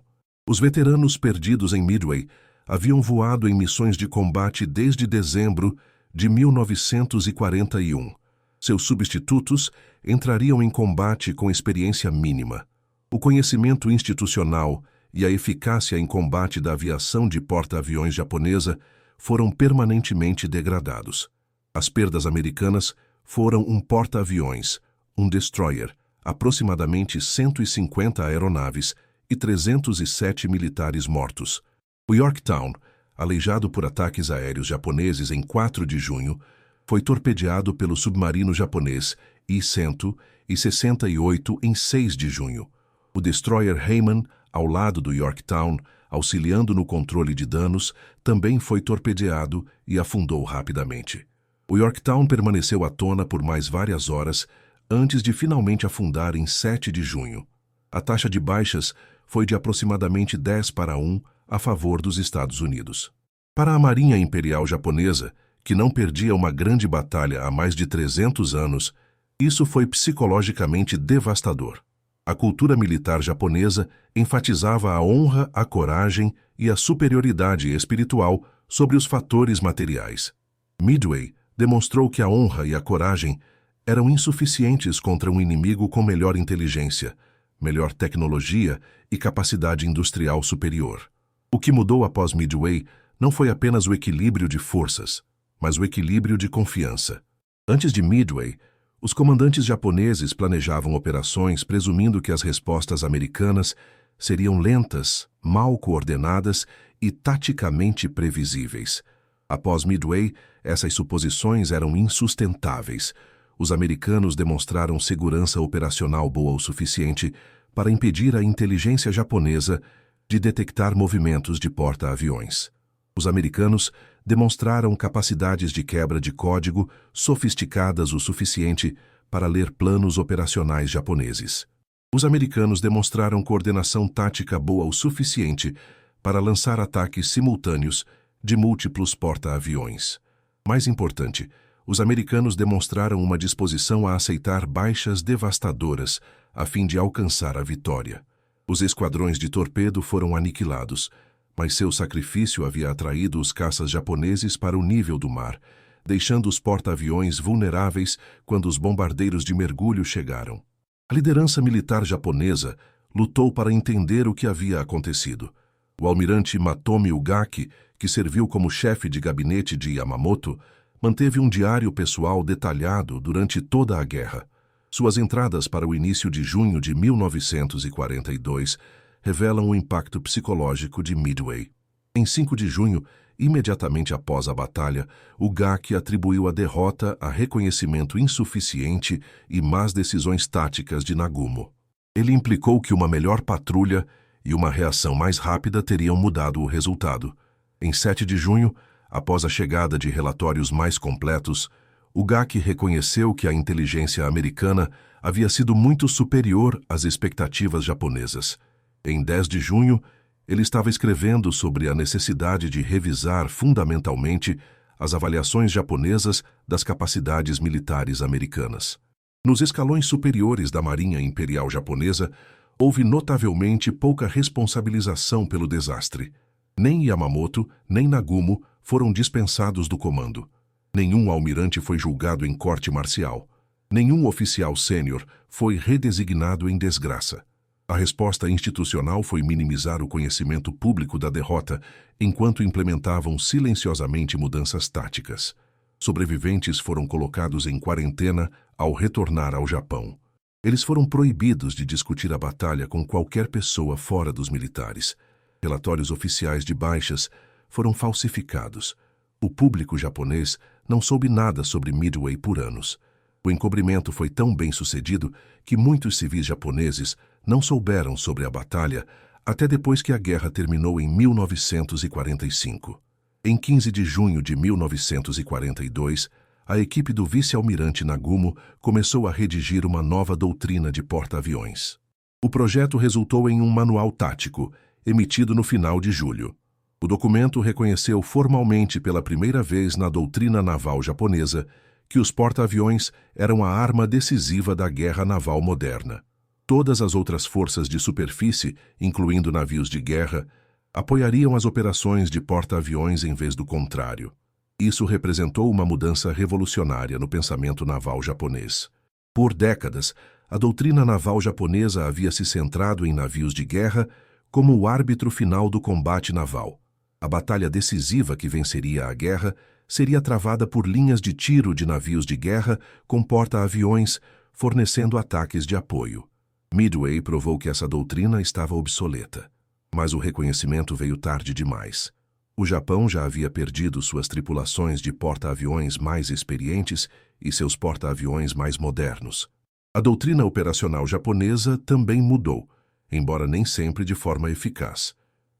Os veteranos perdidos em Midway haviam voado em missões de combate desde dezembro de 1941. Seus substitutos entrariam em combate com experiência mínima. O conhecimento institucional e a eficácia em combate da aviação de porta-aviões japonesa foram permanentemente degradados. As perdas americanas foram um porta-aviões, um destroyer, aproximadamente 150 aeronaves e 307 militares mortos. O Yorktown, aleijado por ataques aéreos japoneses em 4 de junho, foi torpedeado pelo submarino japonês I-168 em 6 de junho. O destroyer Heyman, ao lado do Yorktown, auxiliando no controle de danos, também foi torpedeado e afundou rapidamente. O Yorktown permaneceu à tona por mais várias horas antes de finalmente afundar em 7 de junho. A taxa de baixas foi de aproximadamente 10-1 a favor dos Estados Unidos. Para a Marinha Imperial Japonesa, que não perdia uma grande batalha há mais de 300 anos, isso foi psicologicamente devastador. A cultura militar japonesa enfatizava a honra, a coragem e a superioridade espiritual sobre os fatores materiais. Midway demonstrou que a honra e a coragem eram insuficientes contra um inimigo com melhor inteligência, melhor tecnologia e capacidade industrial superior. O que mudou após Midway não foi apenas o equilíbrio de forças, mas o equilíbrio de confiança. Antes de Midway, os comandantes japoneses planejavam operações presumindo que as respostas americanas seriam lentas, mal coordenadas e taticamente previsíveis. Após Midway, essas suposições eram insustentáveis. Os americanos demonstraram segurança operacional boa o suficiente para impedir a inteligência japonesa de detectar movimentos de porta-aviões. Os americanos demonstraram capacidades de quebra de código sofisticadas o suficiente para ler planos operacionais japoneses. Os americanos demonstraram coordenação tática boa o suficiente para lançar ataques simultâneos de múltiplos porta-aviões. Mais importante, os americanos demonstraram uma disposição a aceitar baixas devastadoras a fim de alcançar a vitória. Os esquadrões de torpedo foram aniquilados, mas seu sacrifício havia atraído os caças japoneses para o nível do mar, deixando os porta-aviões vulneráveis quando os bombardeiros de mergulho chegaram. A liderança militar japonesa lutou para entender o que havia acontecido. O almirante Matomi Ugaki, que serviu como chefe de gabinete de Yamamoto, manteve um diário pessoal detalhado durante toda a guerra. Suas entradas para o início de junho de 1942 revelam o impacto psicológico de Midway. Em 5 de junho, imediatamente após a batalha, Ugaki atribuiu a derrota a reconhecimento insuficiente e más decisões táticas de Nagumo. Ele implicou que uma melhor patrulha e uma reação mais rápida teriam mudado o resultado. Em 7 de junho, após a chegada de relatórios mais completos, Ugaki reconheceu que a inteligência americana havia sido muito superior às expectativas japonesas. Em 10 de junho, ele estava escrevendo sobre a necessidade de revisar fundamentalmente as avaliações japonesas das capacidades militares americanas. Nos escalões superiores da Marinha Imperial Japonesa, houve notavelmente pouca responsabilização pelo desastre. Nem Yamamoto, nem Nagumo foram dispensados do comando. Nenhum almirante foi julgado em corte marcial. Nenhum oficial sênior foi redesignado em desgraça. A resposta institucional foi minimizar o conhecimento público da derrota enquanto implementavam silenciosamente mudanças táticas. Sobreviventes foram colocados em quarentena ao retornar ao Japão. Eles foram proibidos de discutir a batalha com qualquer pessoa fora dos militares. Relatórios oficiais de baixas foram falsificados. O público japonês não soube nada sobre Midway por anos. O encobrimento foi tão bem sucedido que muitos civis japoneses não souberam sobre a batalha até depois que a guerra terminou em 1945. Em 15 de junho de 1942, a equipe do vice-almirante Nagumo começou a redigir uma nova doutrina de porta-aviões. O projeto resultou em um manual tático, emitido no final de julho. O documento reconheceu formalmente pela primeira vez na doutrina naval japonesa que os porta-aviões eram a arma decisiva da guerra naval moderna. Todas as outras forças de superfície, incluindo navios de guerra, apoiariam as operações de porta-aviões em vez do contrário. Isso representou uma mudança revolucionária no pensamento naval japonês. Por décadas, a doutrina naval japonesa havia se centrado em navios de guerra como o árbitro final do combate naval. A batalha decisiva que venceria a guerra seria travada por linhas de tiro de navios de guerra com porta-aviões, fornecendo ataques de apoio. Midway provou que essa doutrina estava obsoleta, mas o reconhecimento veio tarde demais. O Japão já havia perdido suas tripulações de porta-aviões mais experientes e seus porta-aviões mais modernos. A doutrina operacional japonesa também mudou, embora nem sempre de forma eficaz.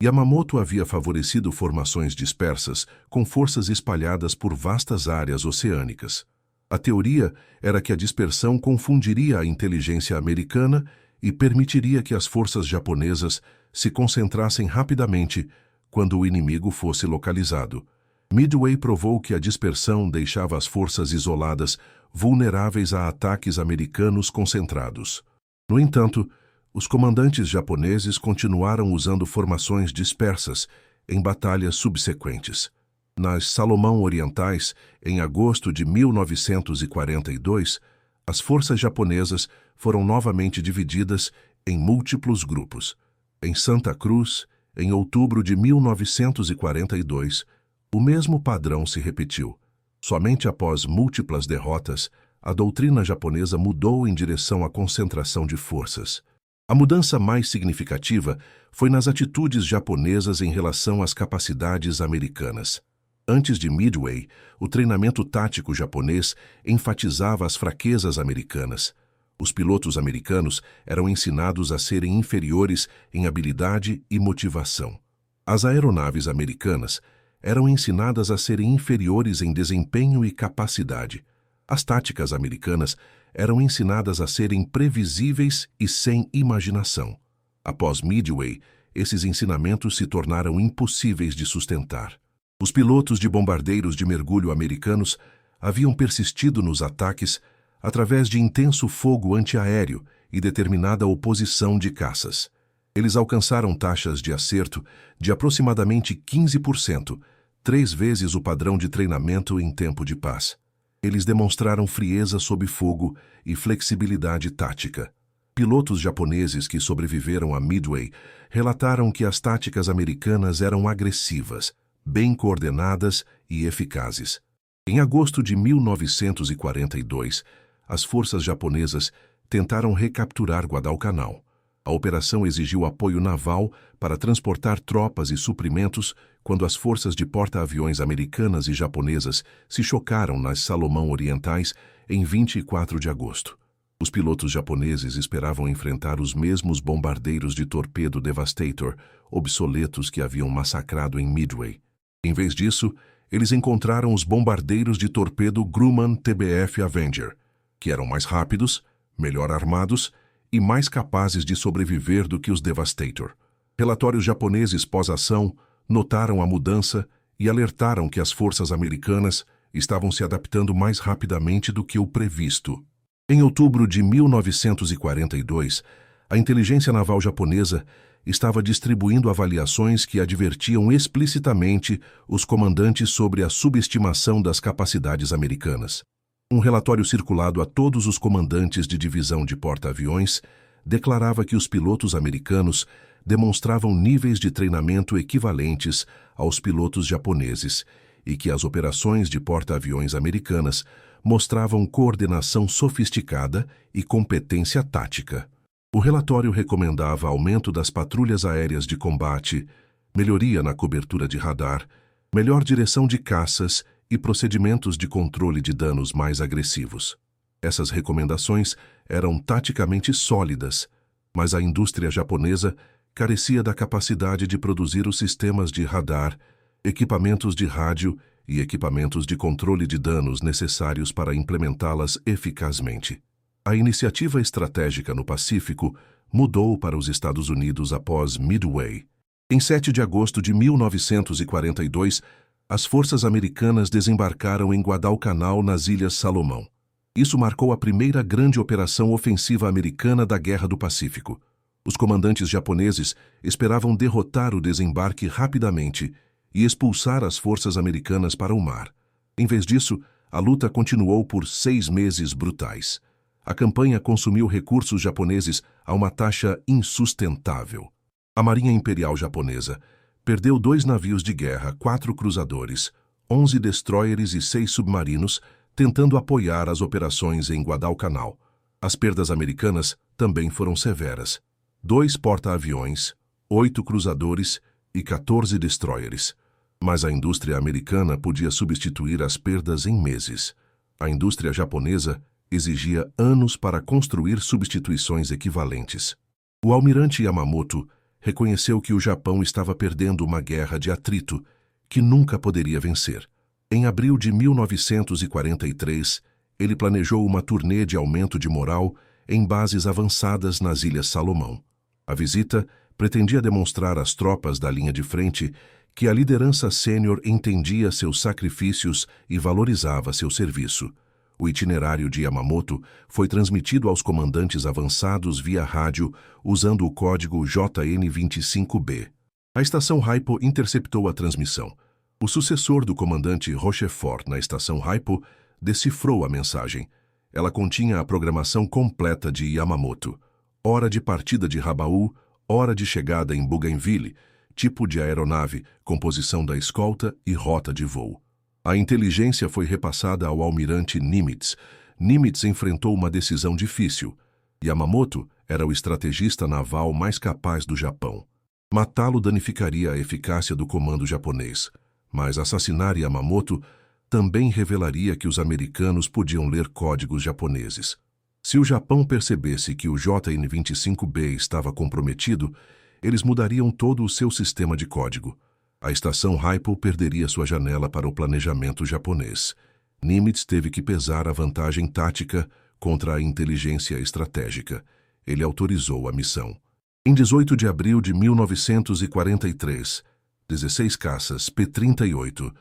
Yamamoto havia favorecido formações dispersas com forças espalhadas por vastas áreas oceânicas. A teoria era que a dispersão confundiria a inteligência americana e permitiria que as forças japonesas se concentrassem rapidamente quando o inimigo fosse localizado. Midway provou que a dispersão deixava as forças isoladas vulneráveis a ataques americanos concentrados. No entanto, os comandantes japoneses continuaram usando formações dispersas em batalhas subsequentes. Nas Salomão Orientais, em agosto de 1942, as forças japonesas foram novamente divididas em múltiplos grupos. Em Santa Cruz, em outubro de 1942, o mesmo padrão se repetiu. Somente após múltiplas derrotas, a doutrina japonesa mudou em direção à concentração de forças. A mudança mais significativa foi nas atitudes japonesas em relação às capacidades americanas. Antes de Midway, o treinamento tático japonês enfatizava as fraquezas americanas. Os pilotos americanos eram ensinados a serem inferiores em habilidade e motivação. As aeronaves americanas eram ensinadas a serem inferiores em desempenho e capacidade. As táticas americanas eram ensinadas a serem previsíveis e sem imaginação. Após Midway, esses ensinamentos se tornaram impossíveis de sustentar. Os pilotos de bombardeiros de mergulho americanos haviam persistido nos ataques através de intenso fogo antiaéreo e determinada oposição de caças. Eles alcançaram taxas de acerto de aproximadamente 15%, 3 vezes o padrão de treinamento em tempo de paz. Eles demonstraram frieza sob fogo e flexibilidade tática. Pilotos japoneses que sobreviveram a Midway relataram que as táticas americanas eram agressivas, bem coordenadas e eficazes. Em agosto de 1942, as forças japonesas tentaram recapturar Guadalcanal. A operação exigiu apoio naval para transportar tropas e suprimentos quando as forças de porta-aviões americanas e japonesas se chocaram nas Salomão Orientais em 24 de agosto. Os pilotos japoneses esperavam enfrentar os mesmos bombardeiros de torpedo Devastator, obsoletos que haviam massacrado em Midway. Em vez disso, eles encontraram os bombardeiros de torpedo Grumman TBF Avenger, que eram mais rápidos, melhor armados e mais capazes de sobreviver do que os Devastator. Relatórios japoneses pós-ação notaram a mudança e alertaram que as forças americanas estavam se adaptando mais rapidamente do que o previsto. Em outubro de 1942, a inteligência naval japonesa estava distribuindo avaliações que advertiam explicitamente os comandantes sobre a subestimação das capacidades americanas. Um relatório circulado a todos os comandantes de divisão de porta-aviões declarava que os pilotos americanos demonstravam níveis de treinamento equivalentes aos pilotos japoneses e que as operações de porta-aviões americanas mostravam coordenação sofisticada e competência tática. O relatório recomendava aumento das patrulhas aéreas de combate, melhoria na cobertura de radar, melhor direção de caças e procedimentos de controle de danos mais agressivos. Essas recomendações eram taticamente sólidas, mas a indústria japonesa carecia da capacidade de produzir os sistemas de radar, equipamentos de rádio e equipamentos de controle de danos necessários para implementá-las eficazmente. A iniciativa estratégica no Pacífico mudou para os Estados Unidos após Midway. Em 7 de agosto de 1942, as forças americanas desembarcaram em Guadalcanal, nas Ilhas Salomão. Isso marcou a primeira grande operação ofensiva americana da Guerra do Pacífico. Os comandantes japoneses esperavam derrotar o desembarque rapidamente e expulsar as forças americanas para o mar. Em vez disso, a luta continuou por 6 meses brutais. A campanha consumiu recursos japoneses a uma taxa insustentável. A Marinha Imperial Japonesa perdeu 2 navios de guerra, 4 cruzadores, 11 destroyers e 6 submarinos, tentando apoiar as operações em Guadalcanal. As perdas americanas também foram severas. 2 porta-aviões, 8 cruzadores e 14 destroyers. Mas a indústria americana podia substituir as perdas em meses. A indústria japonesa exigia anos para construir substituições equivalentes. O almirante Yamamoto reconheceu que o Japão estava perdendo uma guerra de atrito que nunca poderia vencer. Em abril de 1943, ele planejou uma turnê de aumento de moral em bases avançadas nas Ilhas Salomão. A visita pretendia demonstrar às tropas da linha de frente que a liderança sênior entendia seus sacrifícios e valorizava seu serviço. O itinerário de Yamamoto foi transmitido aos comandantes avançados via rádio usando o código JN25B. A estação Haipo interceptou a transmissão. O sucessor do comandante Rochefort na estação Haipo decifrou a mensagem. Ela continha a programação completa de Yamamoto. Hora de partida de Rabaul, hora de chegada em Bougainville, tipo de aeronave, composição da escolta e rota de voo. A inteligência foi repassada ao almirante Nimitz. Nimitz enfrentou uma decisão difícil. Yamamoto era o estrategista naval mais capaz do Japão. Matá-lo danificaria a eficácia do comando japonês, mas assassinar Yamamoto também revelaria que os americanos podiam ler códigos japoneses. Se o Japão percebesse que o JN25B estava comprometido, eles mudariam todo o seu sistema de código. A estação Haipo perderia sua janela para o planejamento japonês. Nimitz teve que pesar a vantagem tática contra a inteligência estratégica. Ele autorizou a missão. Em 18 de abril de 1943, 16 caças P-38,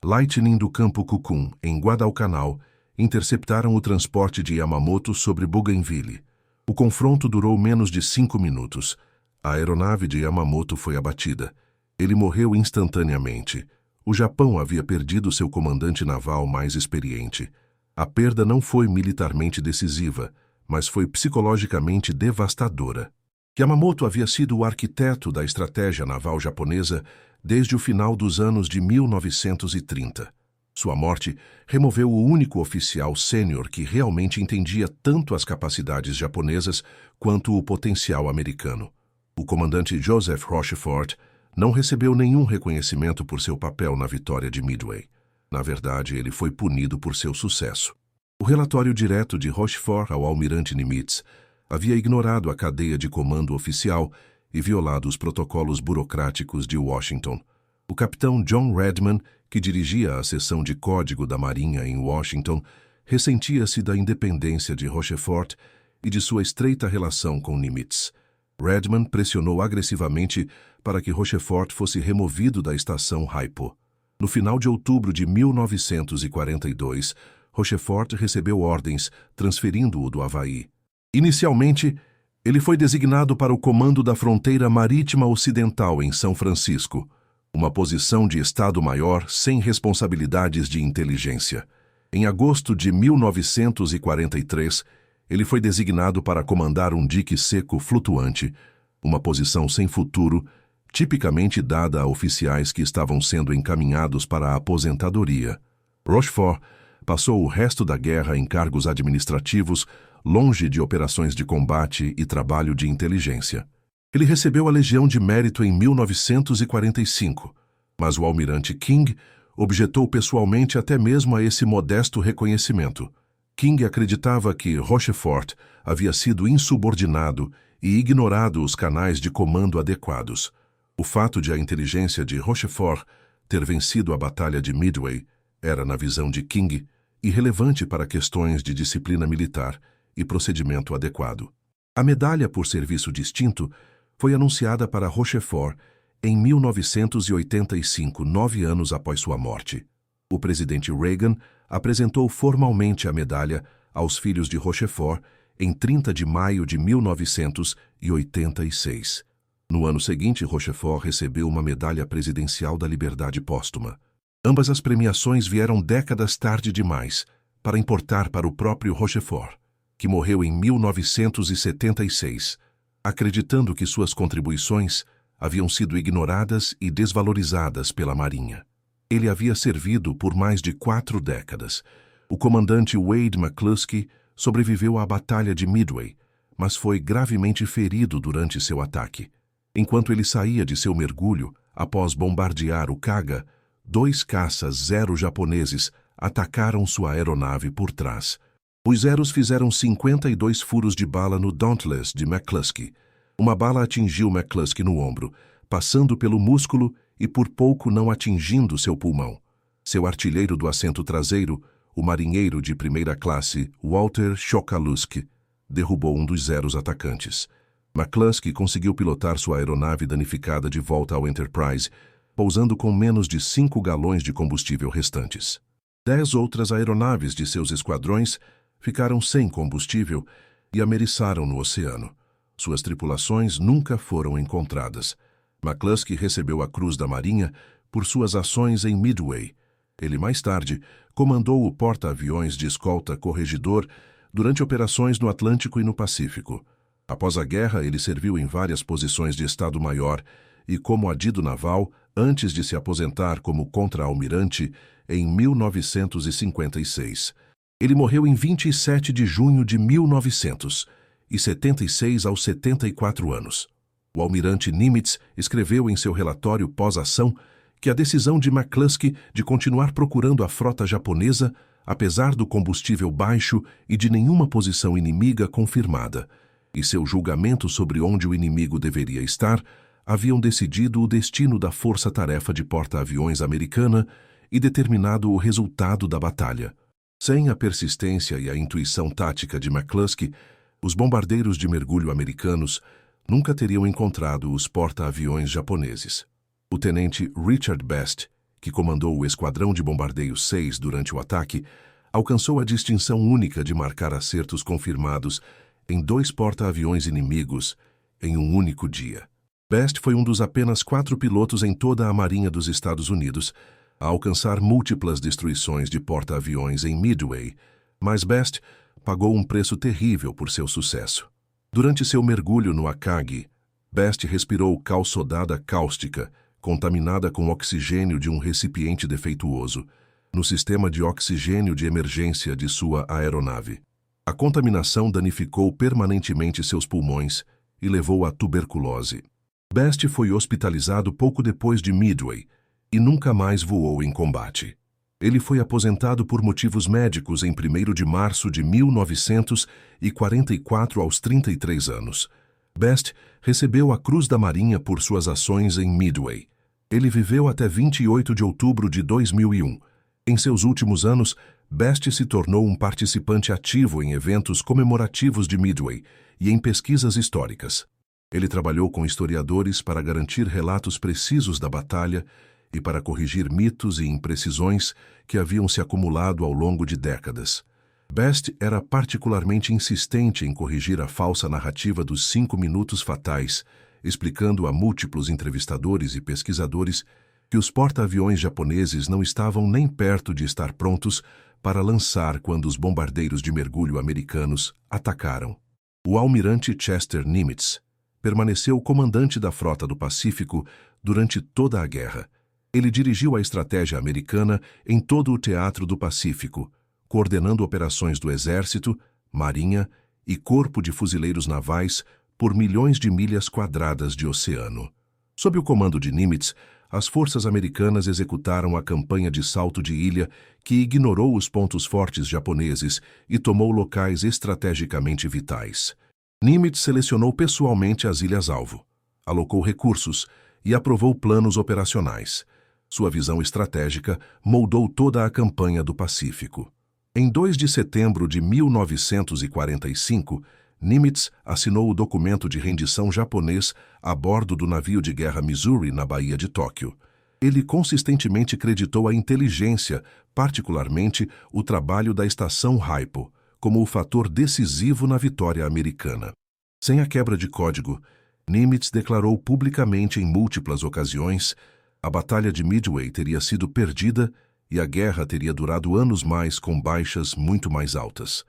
Lightning do Campo Kukun, em Guadalcanal, interceptaram o transporte de Yamamoto sobre Bougainville. O confronto durou menos de 5 minutos. A aeronave de Yamamoto foi abatida. Ele morreu instantaneamente. O Japão havia perdido seu comandante naval mais experiente. A perda não foi militarmente decisiva, mas foi psicologicamente devastadora. Yamamoto havia sido o arquiteto da estratégia naval japonesa desde o final dos anos de 1930. Sua morte removeu o único oficial sênior que realmente entendia tanto as capacidades japonesas quanto o potencial americano. O comandante Joseph Rochefort não recebeu nenhum reconhecimento por seu papel na vitória de Midway. Na verdade, ele foi punido por seu sucesso. O relatório direto de Rochefort ao almirante Nimitz havia ignorado a cadeia de comando oficial e violado os protocolos burocráticos de Washington. O capitão John Redman, que dirigia a seção de código da Marinha em Washington, ressentia-se da independência de Rochefort e de sua estreita relação com Nimitz. Redman pressionou agressivamente para que Rochefort fosse removido da estação Haipo. No final de outubro de 1942, Rochefort recebeu ordens transferindo-o do Havaí. Inicialmente, ele foi designado para o comando da fronteira marítima ocidental em São Francisco, uma posição de Estado-Maior sem responsabilidades de inteligência. Em agosto de 1943, ele foi designado para comandar um dique seco flutuante, uma posição sem futuro, tipicamente dada a oficiais que estavam sendo encaminhados para a aposentadoria. Rochefort passou o resto da guerra em cargos administrativos, longe de operações de combate e trabalho de inteligência. Ele recebeu a Legião de Mérito em 1945, mas o almirante King objetou pessoalmente até mesmo a esse modesto reconhecimento. King acreditava que Rochefort havia sido insubordinado e ignorado os canais de comando adequados. O fato de a inteligência de Rochefort ter vencido a Batalha de Midway era, na visão de King, irrelevante para questões de disciplina militar e procedimento adequado. A medalha por serviço distinto foi anunciada para Rochefort em 1985, 9 anos após sua morte. O presidente Reagan apresentou formalmente a medalha aos filhos de Rochefort em 30 de maio de 1986. No ano seguinte, Rochefort recebeu uma medalha presidencial da Liberdade Póstuma. Ambas as premiações vieram décadas tarde demais para importar para o próprio Rochefort, que morreu em 1976, acreditando que suas contribuições haviam sido ignoradas e desvalorizadas pela Marinha. Ele havia servido por mais de 4 décadas. O comandante Wade McCluskey sobreviveu à Batalha de Midway, mas foi gravemente ferido durante seu ataque. Enquanto ele saía de seu mergulho, após bombardear o Kaga, 2 caças Zero japoneses atacaram sua aeronave por trás. Os Zeros fizeram 52 furos de bala no Dauntless de McCluskey. Uma bala atingiu McCluskey no ombro, passando pelo músculo e por pouco não atingindo seu pulmão. Seu artilheiro do assento traseiro, o marinheiro de primeira classe Walter Chokaluski, derrubou um dos Zeros atacantes. McCluskey conseguiu pilotar sua aeronave danificada de volta ao Enterprise, pousando com menos de 5 galões de combustível restantes. 10 outras aeronaves de seus esquadrões ficaram sem combustível e ameriçaram no oceano. Suas tripulações nunca foram encontradas. McCluskey recebeu a Cruz da Marinha por suas ações em Midway. Ele, mais tarde, comandou o porta-aviões de escolta Corregidor durante operações no Atlântico e no Pacífico. Após a guerra, ele serviu em várias posições de Estado-Maior e como adido naval antes de se aposentar como contra-almirante em 1956. Ele morreu em 27 de junho de 1976 aos 74 anos. O almirante Nimitz escreveu em seu relatório pós-ação que a decisão de McCluskey de continuar procurando a frota japonesa, apesar do combustível baixo e de nenhuma posição inimiga confirmada, e seu julgamento sobre onde o inimigo deveria estar, haviam decidido o destino da força-tarefa de porta-aviões americana e determinado o resultado da batalha. Sem a persistência e a intuição tática de McCluskey, os bombardeiros de mergulho americanos nunca teriam encontrado os porta-aviões japoneses. O tenente Richard Best, que comandou o Esquadrão de Bombardeio 6 durante o ataque, alcançou a distinção única de marcar acertos confirmados em 2 porta-aviões inimigos em um único dia. Best foi um dos apenas 4 pilotos em toda a Marinha dos Estados Unidos a alcançar múltiplas destruições de porta-aviões em Midway, mas Best pagou um preço terrível por seu sucesso. Durante seu mergulho no Akagi, Best respirou cal sodada cáustica, contaminada com oxigênio de um recipiente defeituoso, no sistema de oxigênio de emergência de sua aeronave. A contaminação danificou permanentemente seus pulmões e levou à tuberculose. Best foi hospitalizado pouco depois de Midway e nunca mais voou em combate. Ele foi aposentado por motivos médicos em 1º de março de 1944 aos 33 anos. Best recebeu a Cruz da Marinha por suas ações em Midway. Ele viveu até 28 de outubro de 2001. Em seus últimos anos, Best se tornou um participante ativo em eventos comemorativos de Midway e em pesquisas históricas. Ele trabalhou com historiadores para garantir relatos precisos da batalha e para corrigir mitos e imprecisões que haviam se acumulado ao longo de décadas. Best era particularmente insistente em corrigir a falsa narrativa dos 5 minutos fatais, explicando a múltiplos entrevistadores e pesquisadores que os porta-aviões japoneses não estavam nem perto de estar prontos para lançar quando os bombardeiros de mergulho americanos atacaram. O almirante Chester Nimitz permaneceu comandante da Frota do Pacífico durante toda a guerra. Ele dirigiu a estratégia americana em todo o teatro do Pacífico, coordenando operações do Exército, Marinha e Corpo de Fuzileiros Navais por milhões de milhas quadradas de oceano. Sob o comando de Nimitz, as forças americanas executaram a campanha de salto de ilha que ignorou os pontos fortes japoneses e tomou locais estrategicamente vitais. Nimitz selecionou pessoalmente as ilhas-alvo, alocou recursos e aprovou planos operacionais. Sua visão estratégica moldou toda a campanha do Pacífico. Em 2 de setembro de 1945, Nimitz assinou o documento de rendição japonês a bordo do navio de guerra Missouri na Baía de Tóquio. Ele consistentemente creditou a inteligência, particularmente o trabalho da estação Haipo, como o fator decisivo na vitória americana. Sem a quebra de código, Nimitz declarou publicamente em múltiplas ocasiões: a Batalha de Midway teria sido perdida e a guerra teria durado anos mais com baixas muito mais altas.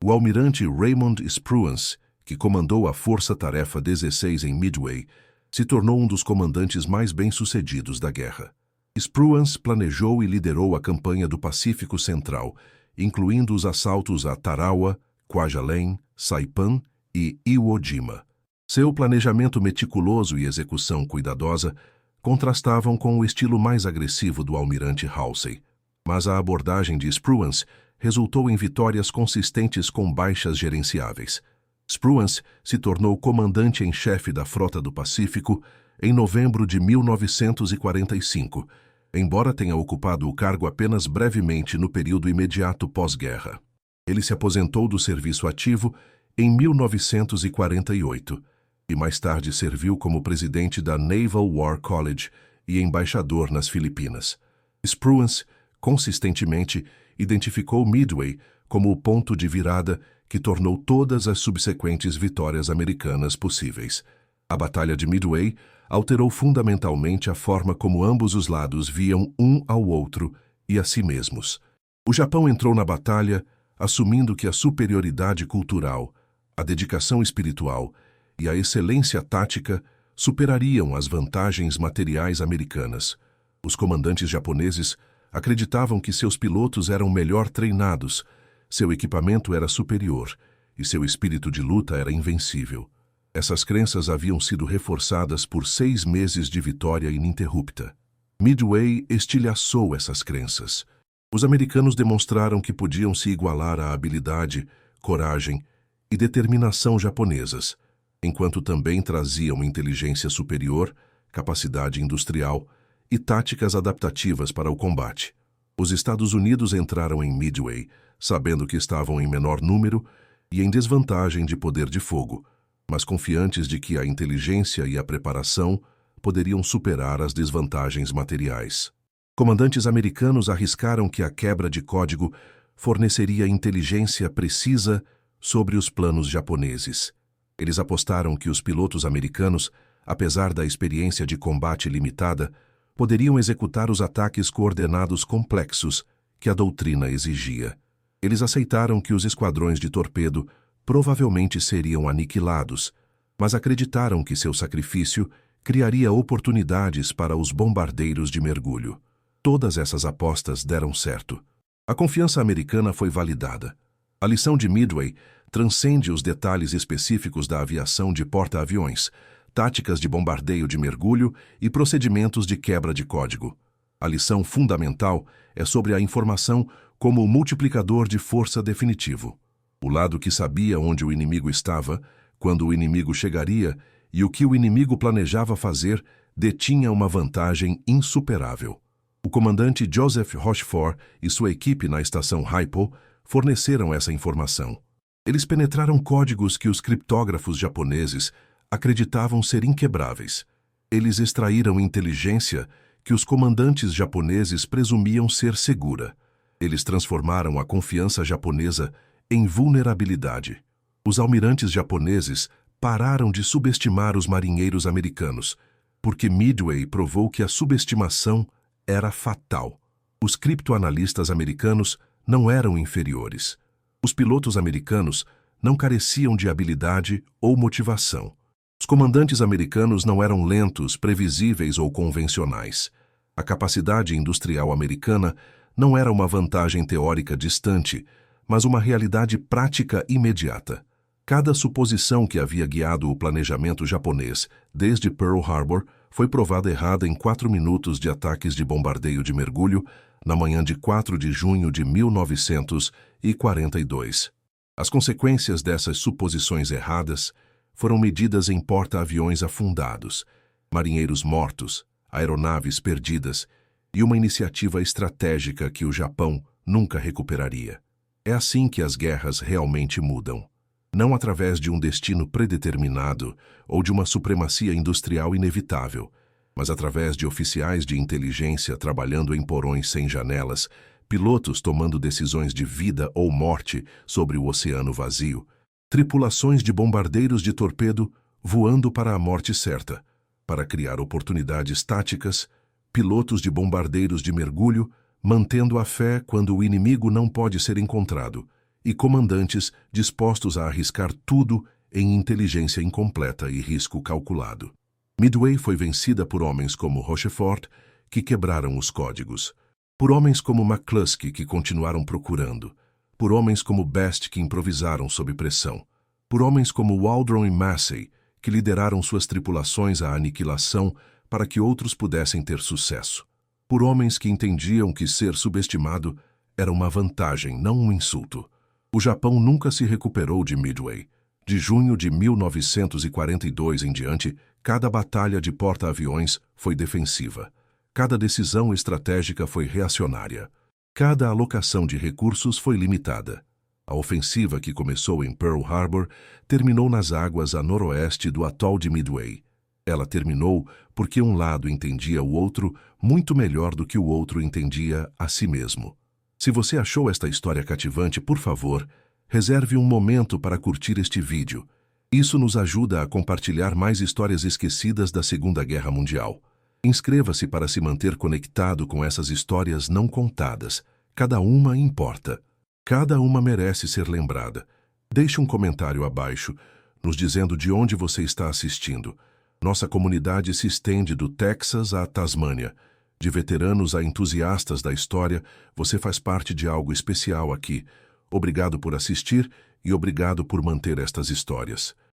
O almirante Raymond Spruance, que comandou a Força-Tarefa 16 em Midway, se tornou um dos comandantes mais bem-sucedidos da guerra. Spruance planejou e liderou a campanha do Pacífico Central, incluindo os assaltos a Tarawa, Kwajalein, Saipan e Iwo Jima. Seu planejamento meticuloso e execução cuidadosa contrastavam com o estilo mais agressivo do almirante Halsey, mas a abordagem de Spruance resultou em vitórias consistentes com baixas gerenciáveis. Spruance se tornou comandante em chefe da Frota do Pacífico em novembro de 1945, embora tenha ocupado o cargo apenas brevemente no período imediato pós-guerra. Ele se aposentou do serviço ativo em 1948 e mais tarde serviu como presidente da Naval War College e embaixador nas Filipinas. Spruance, consistentemente, identificou Midway como o ponto de virada que tornou todas as subsequentes vitórias americanas possíveis. A Batalha de Midway alterou fundamentalmente a forma como ambos os lados viam um ao outro e a si mesmos. O Japão entrou na batalha assumindo que a superioridade cultural, a dedicação espiritual e a excelência tática superariam as vantagens materiais americanas. Os comandantes japoneses acreditavam que seus pilotos eram melhor treinados, seu equipamento era superior e seu espírito de luta era invencível. Essas crenças haviam sido reforçadas por 6 meses de vitória ininterrupta. Midway estilhaçou essas crenças. Os americanos demonstraram que podiam se igualar à habilidade, coragem e determinação japonesas, enquanto também traziam inteligência superior, capacidade industrial e táticas adaptativas para o combate. Os Estados Unidos entraram em Midway, sabendo que estavam em menor número e em desvantagem de poder de fogo, mas confiantes de que a inteligência e a preparação poderiam superar as desvantagens materiais. Comandantes americanos arriscaram que a quebra de código forneceria inteligência precisa sobre os planos japoneses. Eles apostaram que os pilotos americanos, apesar da experiência de combate limitada, poderiam executar os ataques coordenados complexos que a doutrina exigia. Eles aceitaram que os esquadrões de torpedo provavelmente seriam aniquilados, mas acreditaram que seu sacrifício criaria oportunidades para os bombardeiros de mergulho. Todas essas apostas deram certo. A confiança americana foi validada. A lição de Midway transcende os detalhes específicos da aviação de porta-aviões, táticas de bombardeio de mergulho e procedimentos de quebra de código. A lição fundamental é sobre a informação como o multiplicador de força definitivo. O lado que sabia onde o inimigo estava, quando o inimigo chegaria e o que o inimigo planejava fazer, detinha uma vantagem insuperável. O comandante Joseph Rochefort e sua equipe na estação Haipo forneceram essa informação. Eles penetraram códigos que os criptógrafos japoneses acreditavam ser inquebráveis. Eles extraíram inteligência que os comandantes japoneses presumiam ser segura. Eles transformaram a confiança japonesa em vulnerabilidade. Os almirantes japoneses pararam de subestimar os marinheiros americanos, porque Midway provou que a subestimação era fatal. Os criptoanalistas americanos não eram inferiores. Os pilotos americanos não careciam de habilidade ou motivação. Os comandantes americanos não eram lentos, previsíveis ou convencionais. A capacidade industrial americana não era uma vantagem teórica distante, mas uma realidade prática imediata. Cada suposição que havia guiado o planejamento japonês desde Pearl Harbor foi provada errada em 4 minutos de ataques de bombardeio de mergulho na manhã de 4 de junho de 1942. As consequências dessas suposições erradas foram medidas em porta-aviões afundados, marinheiros mortos, aeronaves perdidas e uma iniciativa estratégica que o Japão nunca recuperaria. É assim que as guerras realmente mudam. Não através de um destino predeterminado ou de uma supremacia industrial inevitável, mas através de oficiais de inteligência trabalhando em porões sem janelas, pilotos tomando decisões de vida ou morte sobre o oceano vazio, tripulações de bombardeiros de torpedo voando para a morte certa, para criar oportunidades táticas, pilotos de bombardeiros de mergulho mantendo a fé quando o inimigo não pode ser encontrado, e comandantes dispostos a arriscar tudo em inteligência incompleta e risco calculado. Midway foi vencida por homens como Rochefort, que quebraram os códigos, por homens como McCluskey, que continuaram procurando, por homens como Best, que improvisaram sob pressão, por homens como Waldron e Massey, que lideraram suas tripulações à aniquilação para que outros pudessem ter sucesso, por homens que entendiam que ser subestimado era uma vantagem, não um insulto. O Japão nunca se recuperou de Midway. De junho de 1942 em diante, cada batalha de porta-aviões foi defensiva. Cada decisão estratégica foi reacionária. Cada alocação de recursos foi limitada. A ofensiva que começou em Pearl Harbor terminou nas águas a noroeste do atol de Midway. Ela terminou porque um lado entendia o outro muito melhor do que o outro entendia a si mesmo. Se você achou esta história cativante, por favor, reserve um momento para curtir este vídeo. Isso nos ajuda a compartilhar mais histórias esquecidas da Segunda Guerra Mundial. Inscreva-se para se manter conectado com essas histórias não contadas. Cada uma importa. Cada uma merece ser lembrada. Deixe um comentário abaixo, nos dizendo de onde você está assistindo. Nossa comunidade se estende do Texas à Tasmânia. De veteranos a entusiastas da história, você faz parte de algo especial aqui. Obrigado por assistir e obrigado por manter estas histórias.